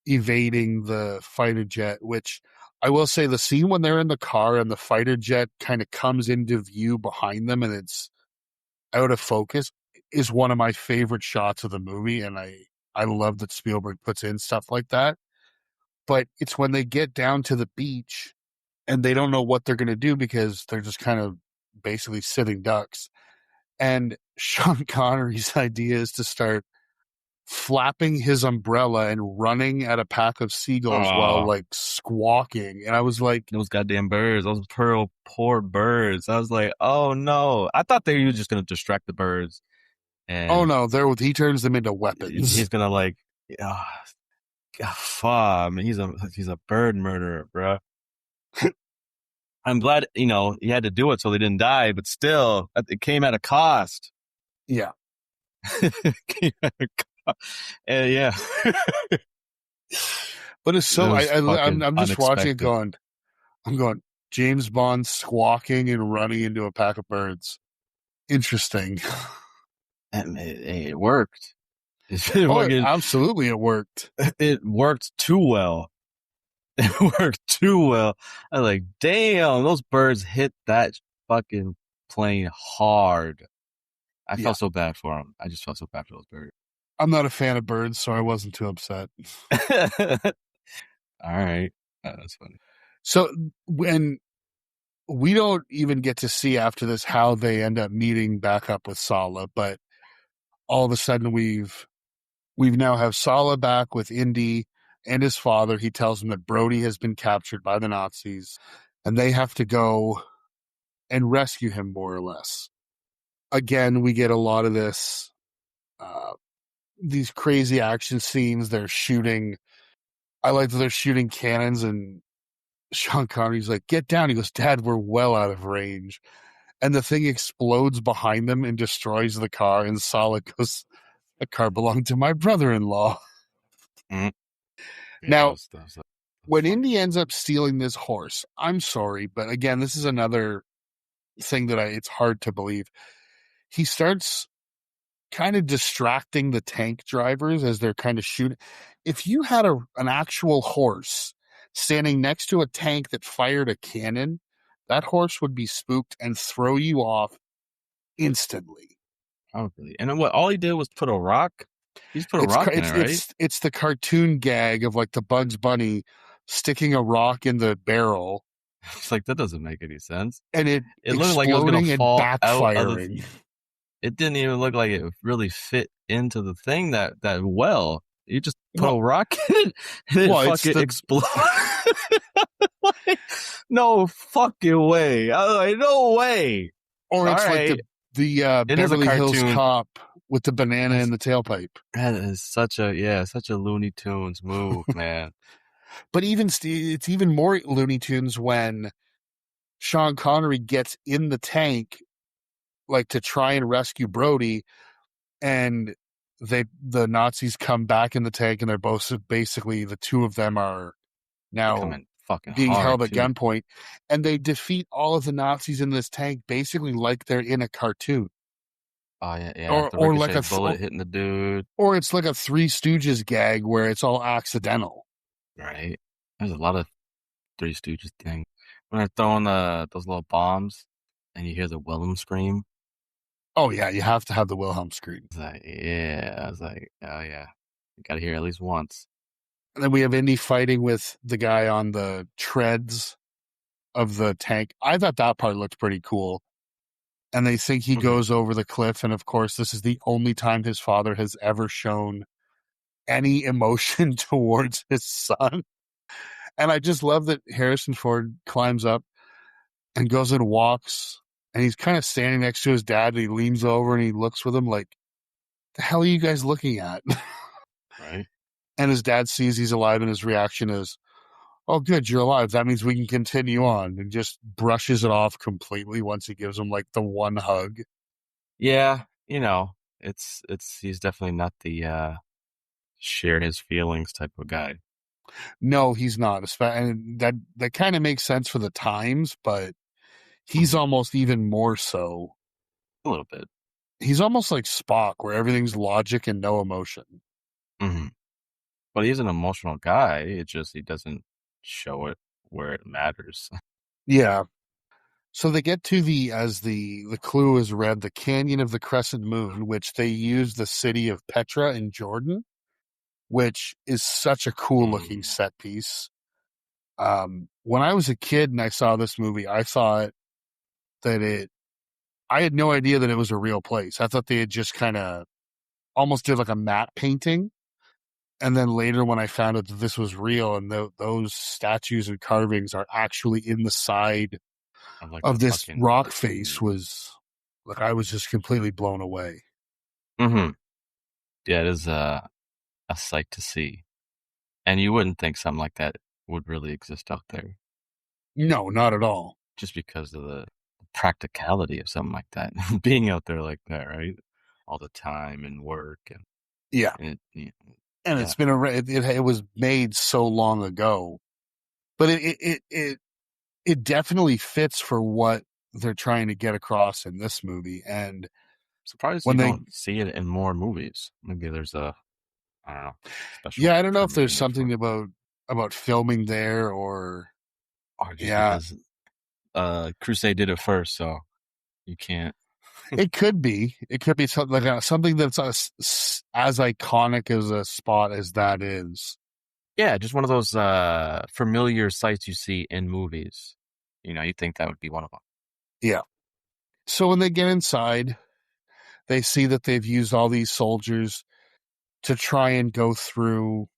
evading the fighter jet, which I will say the scene when they're in the car and the fighter jet kind of comes into view behind them and it's out of focus is one of my favorite shots of the movie. And I love that Spielberg puts in stuff like that. But it's when they get down to the beach and they don't know what they're going to do because they're just kind of basically sitting ducks. And Sean Connery's idea is to start flapping his umbrella and running at a pack of seagulls while Oh, like squawking. And I was like, those goddamn birds, those poor birds. I was like, oh no. I thought they were just gonna distract the birds, oh and no, he turns them into weapons. he's gonna like, oh, fuck, man, he's a bird murderer, bro. I'm glad he had to do it so they didn't die, but still, it came at a cost. Yeah. It came at a cost. And yeah, But it's it so was fucking I'm just watching it unexpected. going, I'm going, James Bond squawking and running into a pack of birds. Interesting. It worked. Absolutely, it worked. It worked too well. It worked too well. I was like, damn, those birds hit that fucking plane hard. I felt so bad for them. I just felt so bad for those birds. I'm not a fan of birds, so I wasn't too upset. All right. That's funny. So when we don't even get to see after this how they end up meeting back up with Sala, but all of a sudden we've now have Sala back with Indy and his father. He tells him that Brody has been captured by the Nazis and they have to go and rescue him, more or less. Again, we get a lot of this, these crazy action scenes. They're shooting. I like that they're shooting cannons, and Sean Connery's like, "Get down." He goes, "Dad, we're well out of range." And the thing explodes behind them and destroys the car. And Sala goes, "The car belonged to my brother-in-law." Mm-hmm. Yeah, Now, that was when fun. Indy ends up stealing this horse, I'm sorry, but again, this is another thing that it's hard to believe. He starts kind of distracting the tank drivers as they're kind of shooting. If you had an actual horse standing next to a tank that fired a cannon, that horse would be spooked and throw you off instantly. Probably. And what? All he did was put a rock. He just put a rock in it, right? It's the cartoon gag of like the Bugs Bunny sticking a rock in the barrel. It's like, that doesn't make any sense. And it looked like it was going to fall backfiring. It didn't even look like it really fit into the thing that well. You just put a rock in it and it fucking exploded. Like, no fucking way. I was like, no way. Or it's like the Beverly Hills Cop with the banana in the tailpipe. That is such a Looney Tunes move, man. But it's even more Looney Tunes when Sean Connery gets in the tank, like to try and rescue Brody, and the Nazis come back in the tank, and they're both basically, the two of them are now being held at gunpoint, and they defeat all of the Nazis in this tank basically like they're in a cartoon. Oh yeah. Or like a bullet hitting the dude. Or it's like a Three Stooges gag where it's all accidental. Right. There's a lot of Three Stooges thing. When they're throwing those little bombs and you hear the Wilhelm scream. Oh yeah, you have to have the Wilhelm scream. I was like, oh yeah. You gotta hear it at least once. And then we have Indy fighting with the guy on the treads of the tank. I thought that part looked pretty cool. And they think he goes over the cliff. And of course, this is the only time his father has ever shown any emotion towards his son. And I just love that Harrison Ford climbs up and goes and walks. And he's kind of standing next to his dad. And he leans over and he looks with him like, the hell are you guys looking at? Right. And his dad sees he's alive, and his reaction is, "Oh, good, you're alive. That means we can continue on," and just brushes it off completely once he gives him like the one hug. Yeah, he's definitely not the share his feelings type of guy. No, he's not. And that kind of makes sense for the times, but he's almost even more so. A little bit. He's almost like Spock, where everything's logic and no emotion. Mm-hmm. But he's an emotional guy. It's just he doesn't show it where it matters. Yeah. So they get to as the clue is read, the Canyon of the Crescent Moon, which they use the city of Petra in Jordan, which is such a cool looking set piece. When I was a kid and I saw this movie, I thought that I had no idea that it was a real place. I thought they had just kind of almost did like a matte painting. And then later when I found out that this was real and those statues and carvings are actually in the side of this rock face, was like, I was just completely blown away. Mm-hmm. Yeah, it is a sight to see. And you wouldn't think something like that would really exist out there. No, not at all. Just because of the practicality of something like that. Being out there like that, right? All the time and work. And yeah. And it's been it was made so long ago, but it it definitely fits for what they're trying to get across in this movie. And Surprised when you they, don't see it in more movies. Maybe there's a, I don't know, special. yeah, I don't know if there's treatment something for it. about filming there or Or just yeah, because Crusade did it first, so you can't. it could be something like something that's as iconic as a spot as that is. Yeah, just one of those familiar sights you see in movies. You know, you think that would be one of them. Yeah. So when they get inside, they see that they've used all these soldiers to try and go through.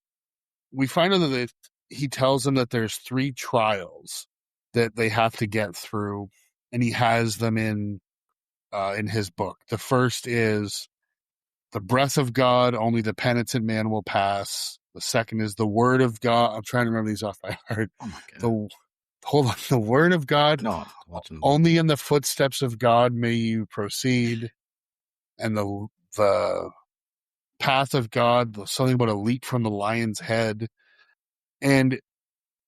We find out that he tells them that there's 3 trials that they have to get through, and he has them in his book. The first is the breath of God, only the penitent man will pass. The second is the word of God. I'm trying to remember these off by heart. Oh my god! The word of God, No, I'm watching. only in the footsteps of God may you proceed, and the path of God, something about a leap from the lion's head, and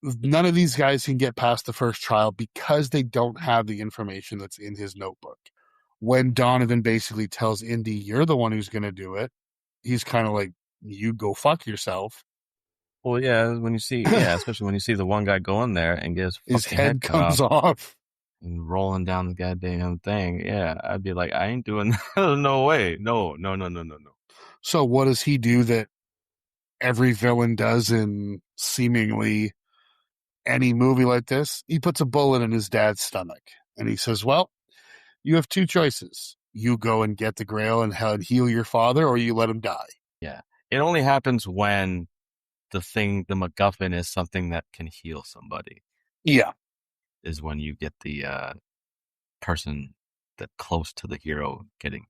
none of these guys can get past the first trial because they don't have the information that's in his notebook. When Donovan basically tells Indy, "You're the one who's going to do it," he's kind of like, "You go fuck yourself." Well, yeah, especially when you see the one guy go in there and get His fucking head cut comes off off. and rolling down the goddamn thing. Yeah, I'd be like, I ain't doing that. No way. No. So what does he do that every villain does in seemingly any movie like this? He puts a bullet in his dad's stomach, and he says, "Well, you have 2 choices. You go and get the Grail and heal your father, or you let him die." Yeah, it only happens when the MacGuffin is something that can heal somebody. Yeah. Is when you get the person that close to the hero getting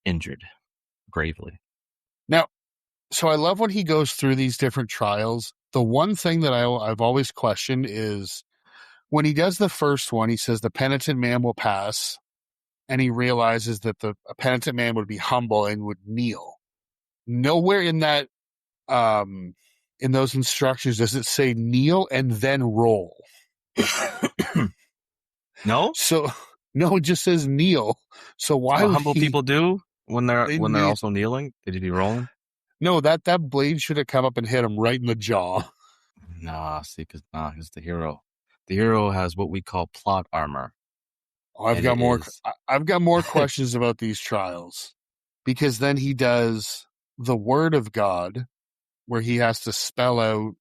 injured gravely. Now, so I love when he goes through these different trials. The one thing that I've always questioned is when he does the first one, he says the penitent man will pass, and he realizes that a penitent man would be humble and would kneel. Nowhere in that in those instructions does it say kneel and then roll. No? So no, it just says kneel. So why what would humble people do when they're also kneeling? Did he be rolling? No, that blade should have come up and hit him right in the jaw. Nah, see, because he's the hero. The hero has what we call plot armor. Oh, I've got more questions about these trials, because then he does the word of God, where he has to spell out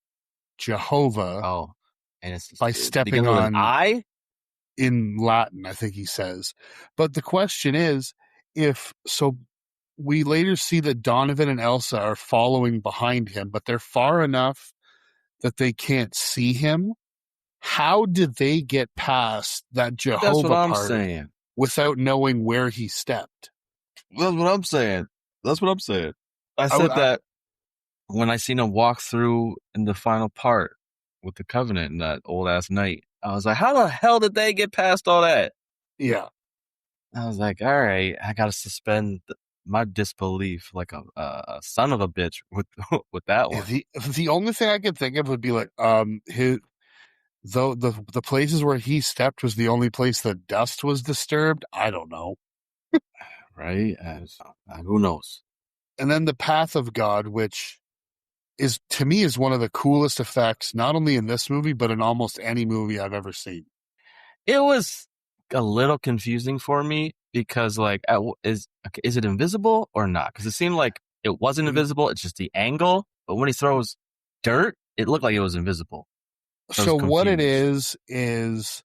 Jehovah. Oh, and it's by stepping on an I in Latin, I think he says. But the question is, we later see that Donovan and Elsa are following behind him, but they're far enough that they can't see him. How did they get past that Jehovah That's what I'm part saying. without knowing where he stepped? That's what I'm saying. I said that when I seen him walk through in the final part with the Covenant in that old ass night, I was like, how the hell did they get past all that? Yeah. I was like, all right, I got to suspend my disbelief like a son of a bitch with that one. The only thing I could think of would be like the places where he stepped was the only place that dust was disturbed. I don't know. Right? Who knows? And then the path of God, which is to me is one of the coolest effects, not only in this movie but in almost any movie I've ever seen. It was a little confusing for me because, like, is it invisible or not? Because it seemed like it wasn't invisible. It's just the angle. But when he throws dirt, it looked like it was invisible. So what it is it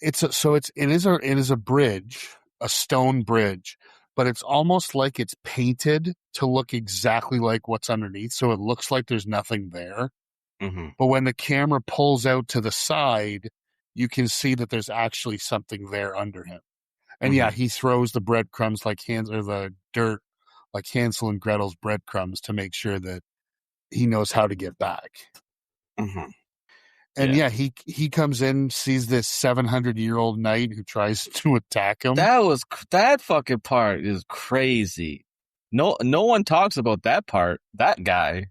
is a bridge, a stone bridge, but it's almost like it's painted to look exactly like what's underneath. So it looks like there's nothing there. Mm-hmm. But when the camera pulls out to the side, you can see that there's actually something there under him. And yeah, he throws the breadcrumbs or the dirt like Hansel and Gretel's breadcrumbs to make sure that he knows how to get back. Mm-hmm. And yeah, he comes in, sees this 700-year-old knight who tries to attack him. That fucking part is crazy. No one talks about that part, that guy,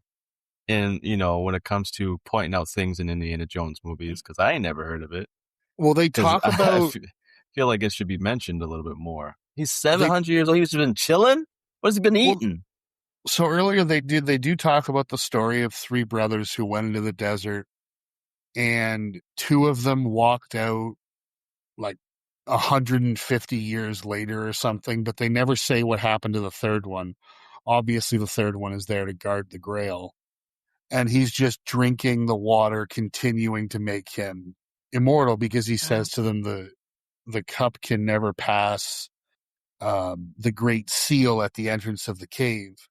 in when it comes to pointing out things in Indiana Jones movies, because I ain't never heard of it. Well, they Because talk I about feel like it should be mentioned a little bit more. He's they 700 years old. He's been chilling. What has he been well, eating? so earlier they do talk about the story of three brothers who went into the desert, and two of them walked out like 150 years later or something, but they never say what happened to the third one. Obviously, the third one is there to guard the Grail, and he's just drinking the water, continuing to make him immortal because he says to them the cup can never pass the great seal at the entrance of the cave.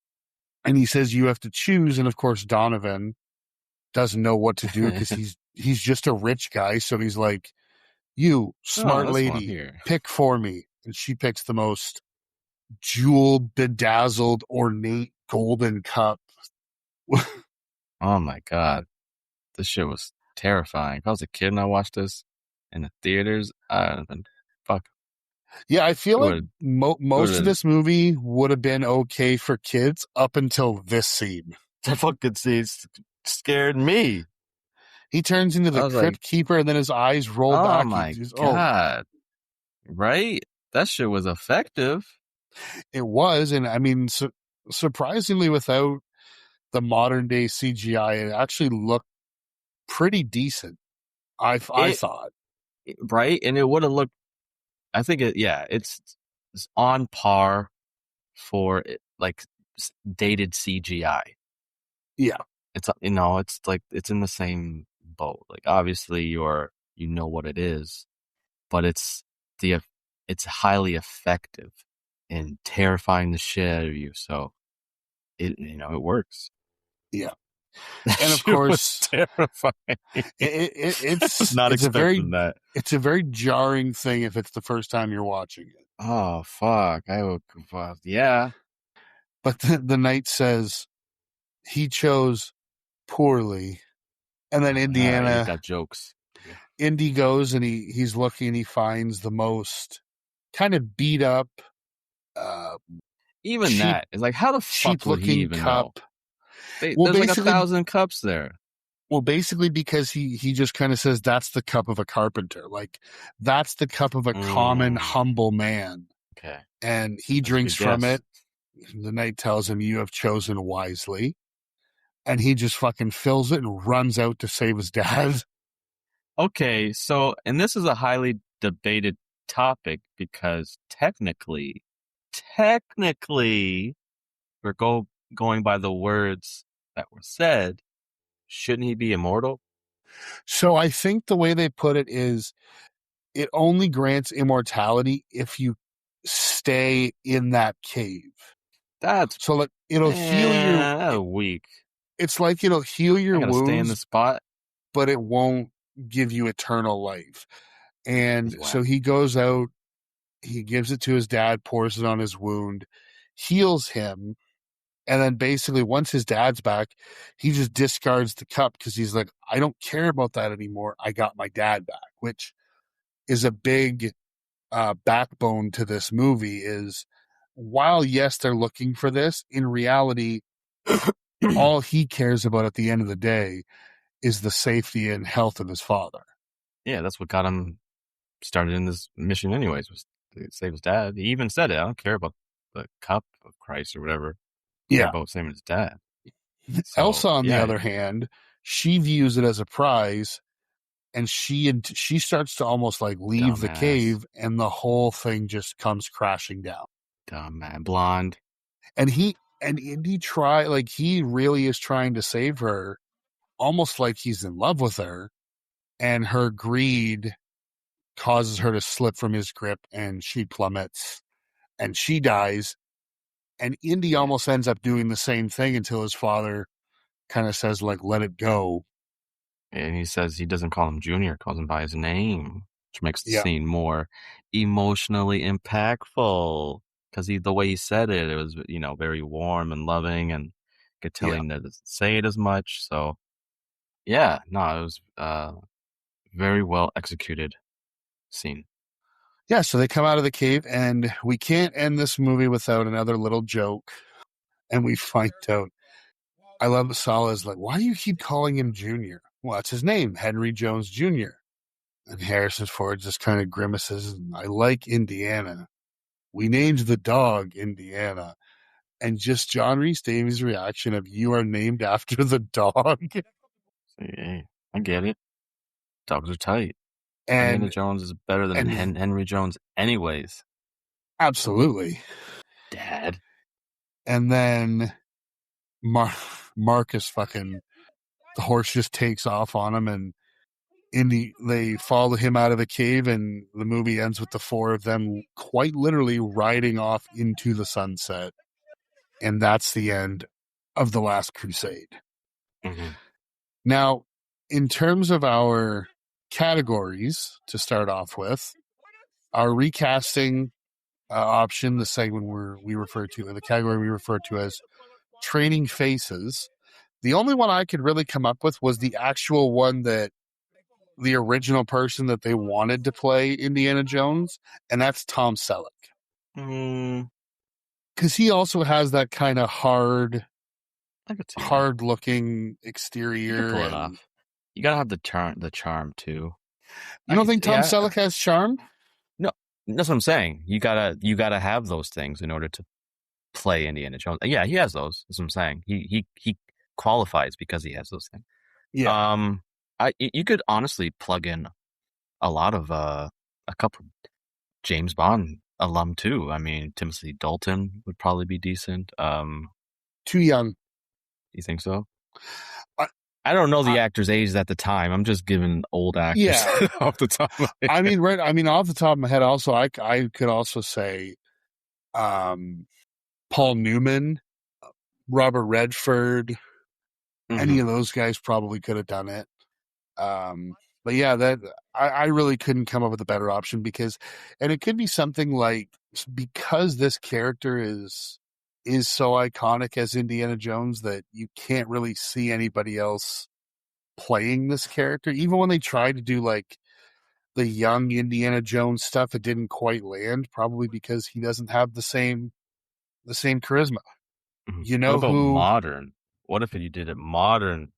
And he says you have to choose, and of course Donovan doesn't know what to do because he's just a rich guy, so he's like, you Oh, smart this one lady, here. pick for me. And she picks the most jewel bedazzled ornate golden cup. Oh my god, this shit was terrifying. If I was a kid and I watched this in the theaters, I'd have been fuck. Yeah, I feel It like would most of have this movie would have been okay for kids up until this scene. that fucking scene scared me. He turns into I the was like, crypt keeper, and then his eyes roll oh back. my god, right? That shit was effective. It was, and I mean, surprisingly, without the modern day CGI, it actually looked pretty decent. I thought. Right, and it would have looked. I think it's on par for like dated CGI. Yeah, It's it's like it's in the same boat. Like obviously you know what it is, but it's highly effective in terrifying the shit out of you. So it works. yeah, That and of shit was course, terrifying. I was not expecting that. It's a very jarring thing if it's the first time you're watching it. Oh fuck! Yeah. But the knight says he chose poorly, and then Yeah, he's got jokes. Indy goes and he's looking and he finds the most kind of beat up, Even cheap, that is like, how the fuck would he looking even cup. know? Well, There's like basically, 1,000 cups there. Well, basically because he just kind of says that's the cup of a carpenter. Like that's the cup of a common, humble man. Okay. And he drinks from it. The knight tells him, you have chosen wisely. And he just fucking fills it and runs out to save his dad. Okay, so, and this is a highly debated topic because technically, we're going by the words that were said, shouldn't he be immortal? So I think the way they put it is it only grants immortality if you stay in that cave. That's so like it'll heal your. That's weak. It's like it'll heal your wounds. Stay in the spot, but it won't give you eternal life. And so he goes out, he gives it to his dad, pours it on his wound, heals him. And then basically once his dad's back, he just discards the cup because he's like, I don't care about that anymore. I got my dad back, which is a big backbone to this movie is while, yes, they're looking for this, in reality, all he cares about at the end of the day is the safety and health of his father. Yeah, that's what got him started in this mission anyways, was to save his dad. He even said it, I don't care about the cup of Christ or whatever. I care about saving his dad. So, Elsa, on the other hand, she views it as a prize, and she starts to almost like leave the cave, and the whole thing just comes crashing down. Dumb man, blonde. And Indy he really is trying to save her, almost like he's in love with her, and her greed causes her to slip from his grip, and she plummets, and she dies. And Indy almost ends up doing the same thing until his father kind of says, like, let it go. And he says he doesn't call him Junior, calls him by his name, which makes the scene more emotionally impactful. Because the way he said it, it was, very warm and loving, and could tell him that doesn't say it as much. So, it was very well executed scene. Yeah, so they come out of the cave, and we can't end this movie without another little joke. And we find out, I love Salah's like, why do you keep calling him Junior? Well, that's his name, Henry Jones Jr. And Harrison Ford just kind of grimaces. I like Indiana. We named the dog Indiana. And just John Rhys Davies' reaction of you are named after the dog. Hey, I get it. Dogs are tight. Indiana And Jones is better than and- Henry Jones anyways. absolutely. Dad. And then Marcus fucking, the horse just takes off on him, and they follow him out of the cave, and the movie ends with the four of them quite literally riding off into the sunset. And that's the end of The Last Crusade. Mm-hmm. Now, in terms of our categories to start off with, our recasting option, the segment we refer to, the category we refer to as Training Faces, the only one I could really come up with was the actual one that the original person that they wanted to play Indiana Jones, and that's Tom Selleck. Because he also has that kind of hard looking exterior. You can pull it off. You gotta have the charm too. You don't think Tom Selleck has charm? No, that's what I'm saying. You gotta have those things in order to play Indiana Jones. Yeah, he has those. That's what I'm saying. He qualifies because he has those things. Yeah. You could honestly plug in a lot of a couple James Bond alum too. I mean, Timothy Dalton would probably be decent. Too young. You think so? I don't know the actors' ages at the time. I'm just giving old actors off the top of my head. I mean, right. I mean, off the top of my head, also, I could also say Paul Newman, Robert Redford, any of those guys probably could have done it. But yeah, that I really couldn't come up with a better option because it could be something like, because this character is so iconic as Indiana Jones that you can't really see anybody else playing this character. Even when they tried to do like the young Indiana Jones stuff, it didn't quite land, probably because he doesn't have the same charisma. You know, what about modern? What if you did it modern?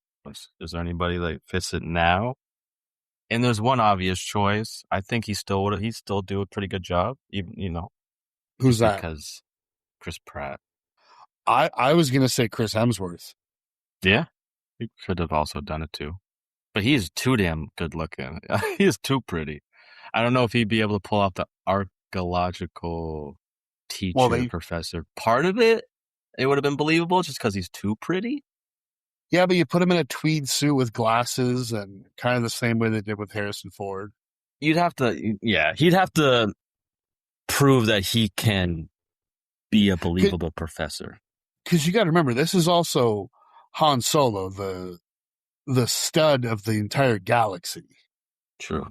Is there anybody that fits it now? And there's one obvious choice. I think he still do a pretty good job. Even who's that? Because Chris Pratt. I was gonna say Chris Hemsworth. Yeah, he could have also done it too, but he's too damn good looking. He is too pretty. I don't know if he'd be able to pull off the archaeological teacher professor part of it. It would have been believable just because he's too pretty. Yeah, but you put him in a tweed suit with glasses and kind of the same way they did with Harrison Ford. He'd have to prove that he can be a believable professor. Because you got to remember, this is also Han Solo, the stud of the entire galaxy. True.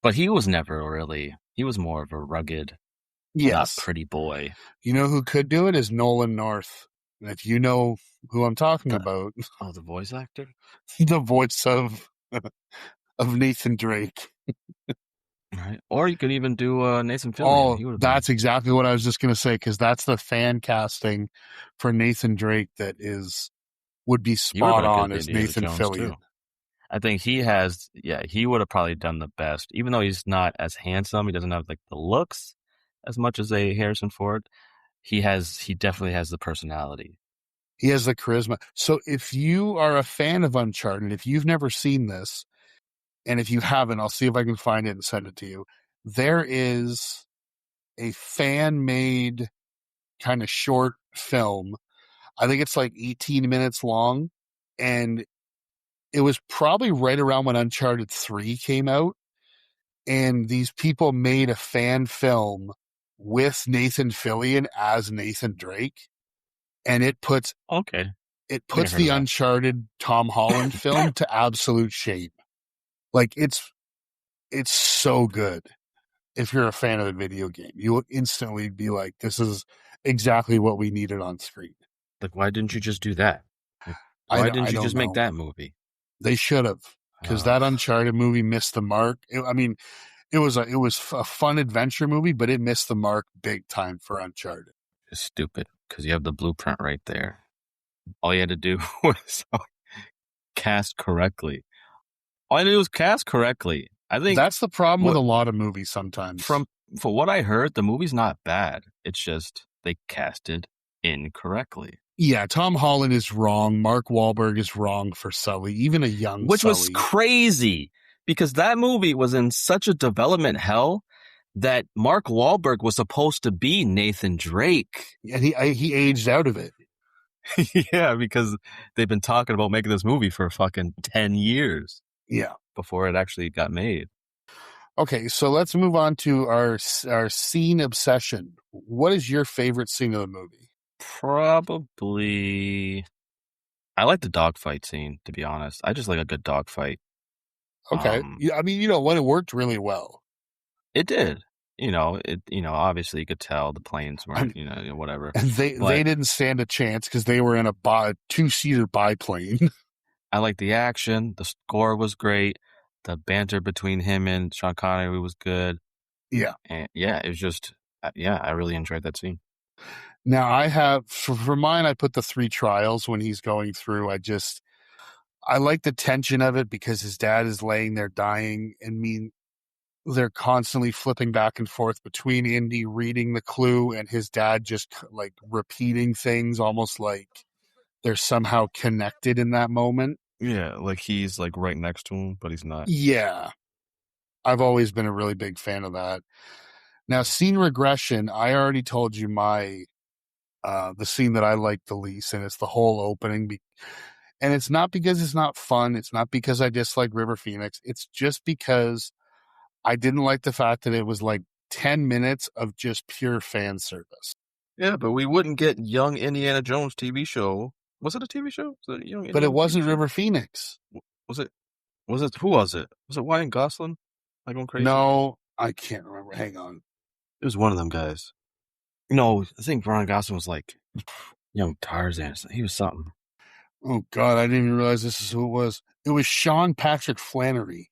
But he was more of a rugged, not pretty boy. You know who could do it is Nolan North. And if you know who I'm talking about. Oh, the voice actor? The voice of Nathan Drake. Right. Or you could even do Nathan Fillion. Oh, that's exactly what I was just going to say, because that's the fan casting for Nathan Drake that would be spot on as Nathan Fillion. Too. I think he would have probably done the best. Even though he's not as handsome, he doesn't have like the looks as much as a Harrison Ford. He definitely has the personality. He has the charisma. So if you are a fan of Uncharted, if you've never seen this, and if you haven't, I'll see if I can find it and send it to you. There is a fan-made kind of short film. I think it's like 18 minutes long. And it was probably right around when Uncharted 3 came out. And these people made a fan film with Nathan Fillion as Nathan Drake. And it puts the Uncharted Tom Holland film to absolute shame. Like it's so good. If you're a fan of the video game, you will instantly be like, this is exactly what we needed on screen. Like, why didn't you just do that? Like, why didn't you just make that movie? They should have, because that Uncharted movie missed the mark. It was a fun adventure movie, but it missed the mark big time for Uncharted. It's stupid, because you have the blueprint right there. All you had to do was cast correctly. All you had to do was cast correctly. I think That's the problem with what- a lot of movies sometimes. for what I heard, the movie's not bad. It's just they casted incorrectly. Yeah, Tom Holland is wrong. Mark Wahlberg is wrong for Sully, even a young Which Sully. was crazy because that movie was in such a development hell that Mark Wahlberg was supposed to be Nathan Drake. And he aged out of it. Yeah, because they've been talking about making this movie for fucking 10 years. Yeah. Before it actually got made. Okay, so let's move on to our scene obsession. What is your favorite scene of the movie? Probably, I like the dogfight scene, to be honest. I just like a good dogfight. Okay. I mean, you know what? It worked really well. It did. Obviously you could tell the planes weren't, whatever. And they didn't stand a chance because they were in a two-seater biplane. I like the action. The score was great. The banter between him and Sean Connery was good. Yeah. And yeah, it was just, I really enjoyed that scene. Now I have, for mine, I put the 3 trials when he's going through. I like the tension of it because his dad is laying there dying, and they're constantly flipping back and forth between Indy reading the clue and his dad just like repeating things almost like they're somehow connected in that moment. Yeah, like he's like right next to him, but he's not. Yeah. I've always been a really big fan of that. Now, scene regression, I already told you the scene that I like the least, and it's the whole opening. And it's not because it's not fun. It's not because I dislike River Phoenix. It's just because I didn't like the fact that it was like 10 minutes of just pure fan service. Yeah, but we wouldn't get Young Indiana Jones TV show. Was it a TV show? Was it But it wasn't River Phoenix. Was it? Who was it? Was it Ryan Gosling? Am I going crazy? No, I can't remember. Hang on. It was one of them guys. No, I think Ryan Gosling was like young Tarzan. He was something. Oh, God, I didn't even realize this is who it was. It was Sean Patrick Flannery.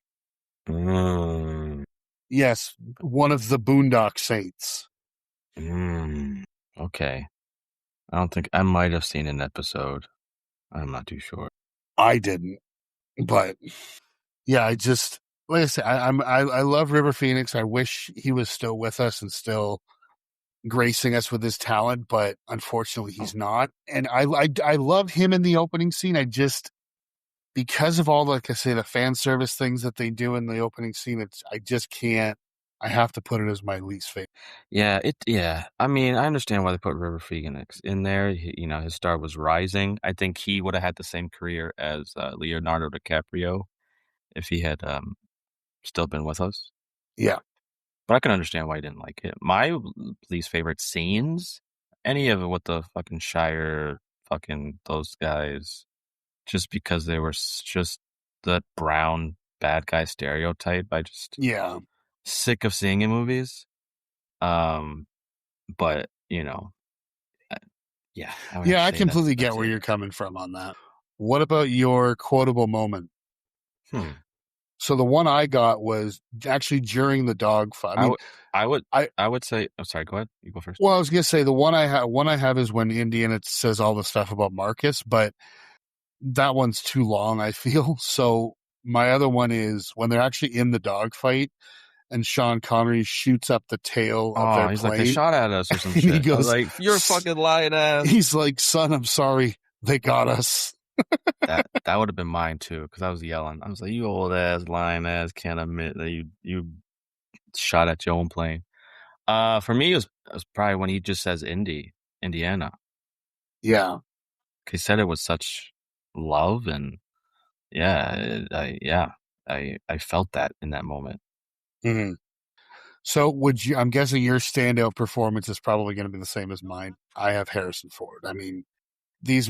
Yes, one of the Boondock Saints. Okay. I don't think I might have seen an episode. I'm not too sure. I didn't, but yeah, I just like I said, I love River Phoenix. I wish he was still with us and still gracing us with his talent, but unfortunately he's not. And I love him in the opening scene. Because of all, like I say, the fan service things that they do in the opening scene, I just can't. I have to put it as my least favorite. Yeah. I mean, I understand why they put River Phoenix in there. His star was rising. I think he would have had the same career as Leonardo DiCaprio if he had still been with us. Yeah. But I can understand why you didn't like it. My least favorite scenes, any of it with the fucking Shire, fucking those guys, just because they were just the brown bad guy stereotype. I just sick of seeing in movies. But I completely get where you're coming from on that. What about your quotable moment? So the one I got was actually during the dogfight. I would say. I'm sorry. Go ahead. You go first. Well, I was gonna say the one I have is when Indiana says all the stuff about Marcus, but that one's too long, I feel. So my other one is when they're actually in the dogfight and Sean Connery shoots up the tail of their he's plane. Like, they shot at us or some shit. He goes, like, you're fucking lying ass. He's like, son, I'm sorry. They got us. that would have been mine too, because I was yelling. I was like, you old ass, lying ass, can't admit that you shot at your own plane. For me, it was probably when he just says Indiana. Yeah. He said it with such love, and I felt that in that moment. Mm-hmm. So I'm guessing your standout performance is probably going to be the same as mine. I have Harrison Ford. I mean, I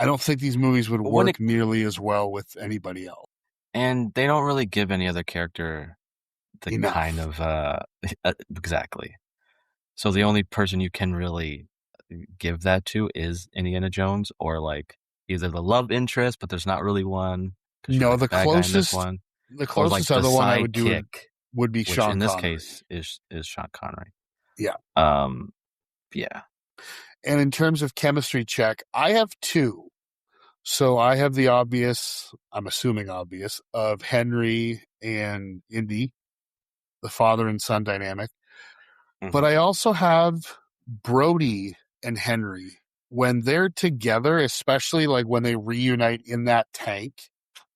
don't think these movies would work nearly as well with anybody else. And they don't really give any other character the Enough. kind of, exactly. So the only person you can really give that to is Indiana Jones, or like either the love interest, but there's not really one. No, the closest other one I would do would be Sean Connery. In this case is Sean Connery. Yeah. Yeah. And in terms of chemistry check, I have 2. So I have the obvious, I'm assuming obvious, of Henry and Indy, the father and son dynamic. But I also have Brody and Henry. When they're together, especially like when they reunite in that tank,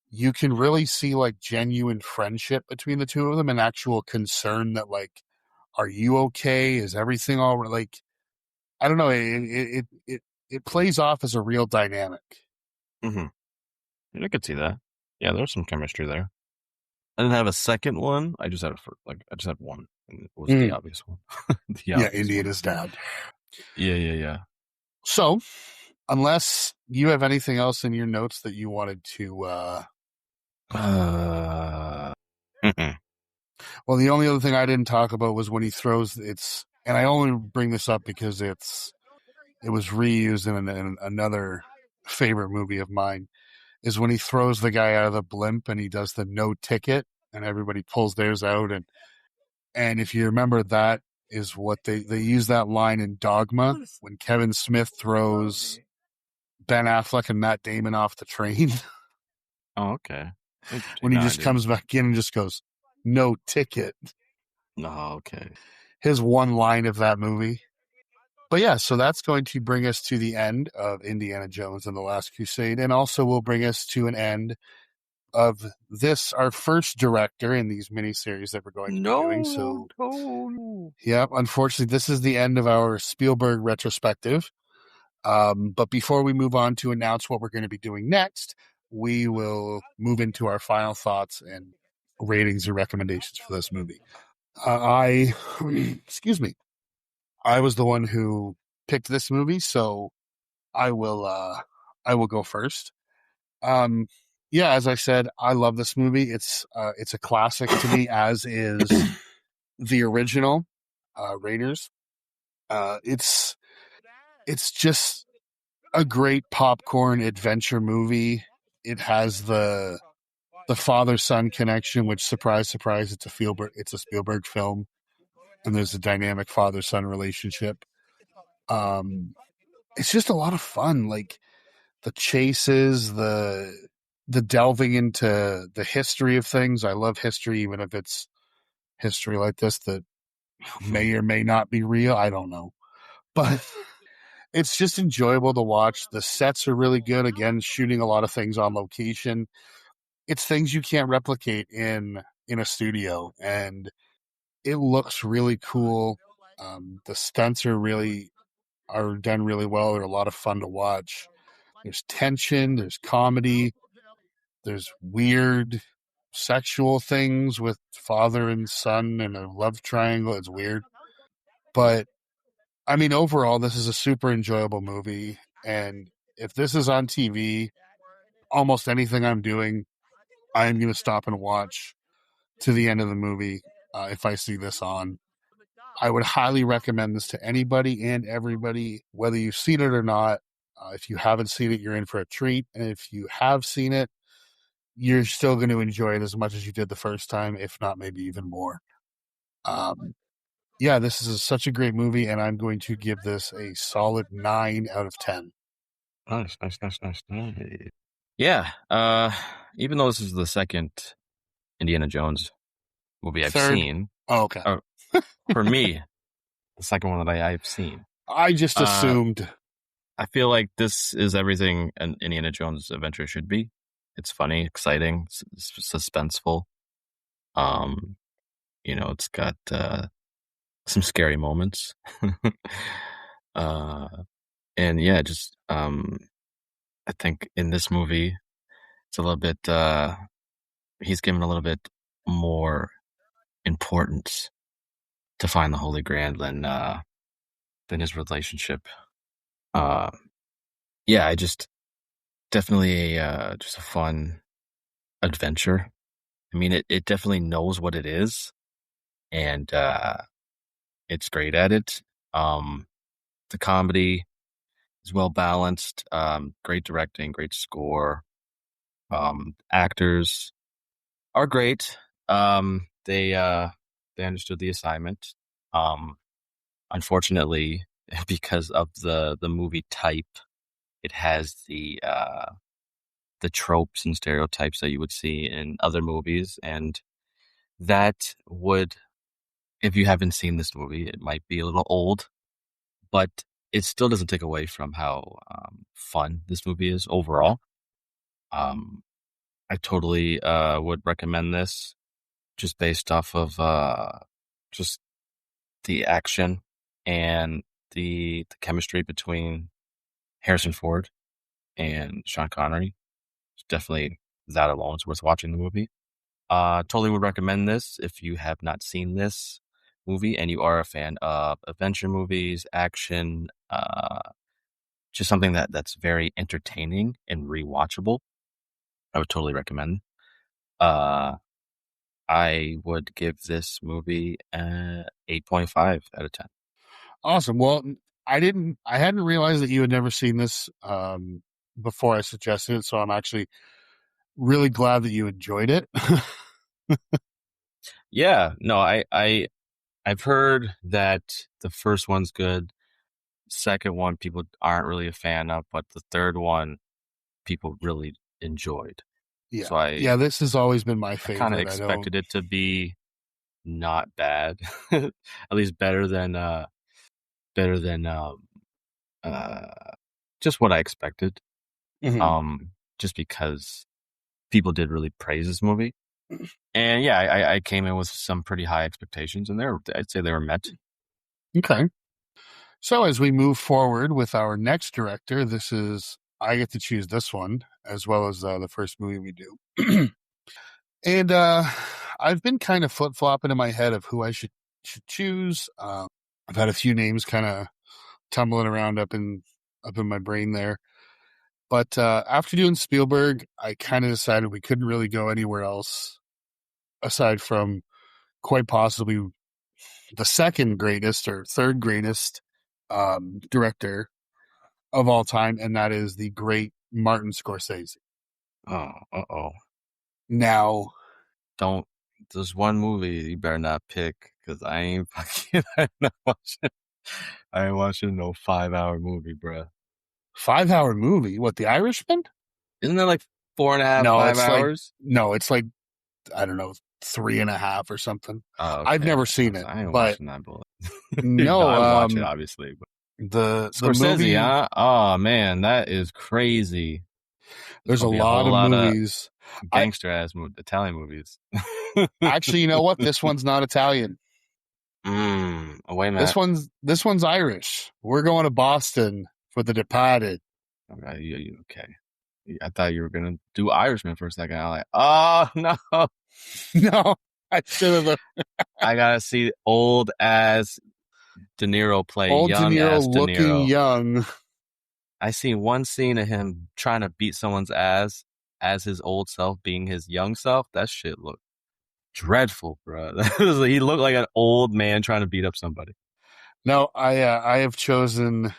you can really see like genuine friendship between the two of them and actual concern that like, are you okay? Is everything all right? Like, I don't know. It plays off as a real dynamic. I could see that. Yeah, there's some chemistry there. I didn't have a second one. I just had I just had one, and it was the obvious one. Yeah, Indy and his dad. Yeah. So, unless you have anything else in your notes that you wanted to, mm-mm. well, the only other thing I didn't talk about was when he throws and I only bring this up because it was reused in another favorite movie of mine, is when he throws the guy out of the blimp and he does the no ticket and everybody pulls theirs out. And if you remember, that is what they use that line in Dogma when Kevin Smith throws Ben Affleck and Matt Damon off the train. Oh, okay. When he just comes back in and just goes, no ticket. No, okay. His one line of that movie. But yeah, so that's going to bring us to the end of Indiana Jones and the Last Crusade, and also will bring us to an end of this, our first director in these miniseries that we're going to be doing. So, yeah, unfortunately, this is the end of our Spielberg retrospective. But before we move on to announce what we're going to be doing next, we will move into our final thoughts and ratings and recommendations for this movie. Excuse me, I was the one who picked this movie, so I will go first. Yeah, as I said, I love this movie. It's a classic to me, as is the original Raiders. It's just a great popcorn adventure movie. It has the father son connection, which, surprise, surprise, it's a Spielberg film, and there's a dynamic father son relationship. It's just a lot of fun. Like the chases, the delving into the history of things. I love history, even if it's history like this that may or may not be real. I don't know, but it's just enjoyable to watch. The sets are really good. Again, shooting a lot of things on location. It's things you can't replicate in a studio, and it looks really cool. The stunts are done really well. They're a lot of fun to watch. There's tension, there's comedy, there's weird sexual things with father and son and a love triangle. It's weird. But I mean, overall, this is a super enjoyable movie. And if this is on TV, almost anything I'm doing, I'm going to stop and watch to the end of the movie if I see this on. I would highly recommend this to anybody and everybody, whether you've seen it or not. If you haven't seen it, you're in for a treat. And if you have seen it, you're still going to enjoy it as much as you did the first time, if not maybe even more. Yeah, this is such a great movie, and I'm going to give this a solid 9 out of 10. Nice. Yeah. Even though this is the second Indiana Jones movie I've Third? seen, Oh, okay. For me, the second one that I've seen. I just assumed. I feel like this is everything an Indiana Jones adventure should be. It's funny, exciting, suspenseful. It's got some scary moments. And yeah, just I think in this movie, it's a little bit. He's given a little bit more importance to find the Holy Grail than his relationship. Yeah, I just definitely just a fun adventure. I mean, it definitely knows what it is, and it's great at it. The comedy is well balanced. Great directing, great score. Actors are great. They understood the assignment. Unfortunately, because of the movie type, it has the the tropes and stereotypes that you would see in other movies. And that would, if you haven't seen this movie, it might be a little old, but it still doesn't take away from how fun this movie is overall. I totally would recommend this just based off of just the action and the chemistry between Harrison Ford and Sean Connery. It's definitely, that alone is worth watching the movie. Totally would recommend this if you have not seen this movie and you are a fan of adventure movies, action, just something that's very entertaining and rewatchable. I would totally recommend. I would give this movie 8.5 out of 10. Awesome. Well, I hadn't realized that you had never seen this before I suggested it, so I'm actually really glad that you enjoyed it. Yeah, no, I've heard that the first one's good. Second one people aren't really a fan of, but the third one people really enjoyed. Yeah. So yeah, this has always been my I favorite. kind of expected it to be not bad, at least better than just what I expected. Mhm. Just because people did really praise this movie, and yeah, I came in with some pretty high expectations, and I'd say they were met. Okay. So as we move forward with our next director, I get to choose this one as well as the first movie we do. And I've been kind of flip-flopping in my head of who I should choose. I've had a few names kind of tumbling around up in my brain there. But after doing Spielberg, I kind of decided we couldn't really go anywhere else aside from quite possibly the second greatest or third greatest director of all time, and that is the great Martin Scorsese. Oh. Now, there's one movie you better not pick, because I ain't watching no 5-hour movie, bruh. 5-hour movie? What, The Irishman? Isn't that like 4.5, No, 5 it's hours? it's like, I don't know, 3.5 or something. Oh, okay. I've never seen it, I ain't but watching that bullet. no, I watch it obviously. But the Scorsese, movie, huh? Oh man, that is crazy. There's a lot of movies, gangster ass Italian movies. Actually, you know what? This one's not Italian. Wait a minute. This one's Irish. We're going to Boston for The Departed. Okay. I thought you were gonna do Irishman for a second. I'm like, oh no, no, I should have. I gotta see old ass De Niro play old young De Niro ass De looking Niro. young. I seen one scene of him trying to beat someone's ass as his old self being his young self. That shit looked dreadful, bro. He looked like an old man trying to beat up somebody. No, I have chosen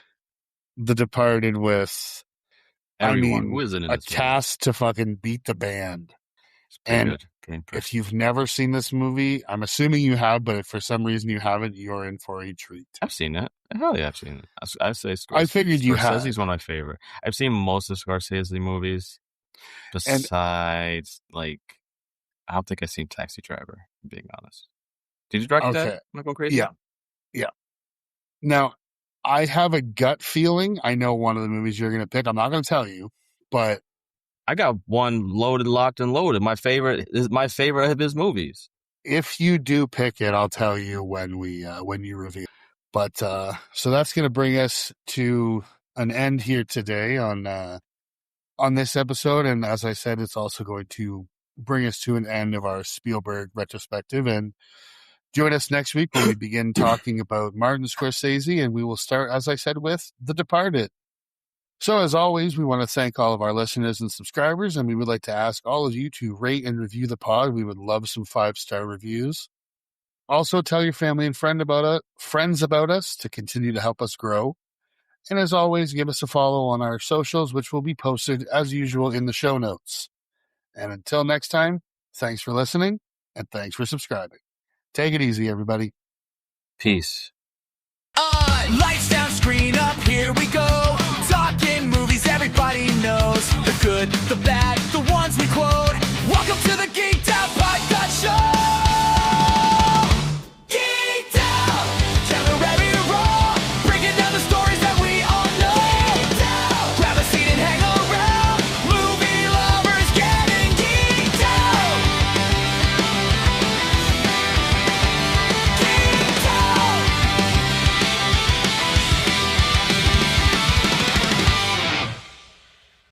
The Departed with everyone who is in a cast to fucking beat the band. And if you've never seen this movie, I'm assuming you have, but if for some reason you haven't, you're in for a treat. I've seen it. Hell yeah, I've seen it. I say Scorsese. I figured you had. Scorsese's one of my favorite. I've seen most of Scorsese movies. Besides, I don't think I've seen Taxi Driver, being honest. Did you direct that? Am I going crazy? Yeah. Now, I have a gut feeling. I know one of the movies you're going to pick. I'm not going to tell you, but I got one loaded, locked, and loaded. My favorite of his movies. If you do pick it, I'll tell you when you reveal. But so that's going to bring us to an end here today on this episode, and as I said, it's also going to bring us to an end of our Spielberg retrospective. And join us next week when we begin talking about Martin Scorsese, and we will start, as I said, with The Departed. So as always, we want to thank all of our listeners and subscribers, and we would like to ask all of you to rate and review the pod. We would love some 5-star reviews. Also, tell your family and friends about us to continue to help us grow. And as always, give us a follow on our socials, which will be posted as usual in the show notes. And until next time, thanks for listening, and thanks for subscribing. Take it easy, everybody. Peace. Lights down, screen up, here we go. Talking movies every everybody knows the good, the bad, the ones we quote. Welcome to the Geeked Out Podcast.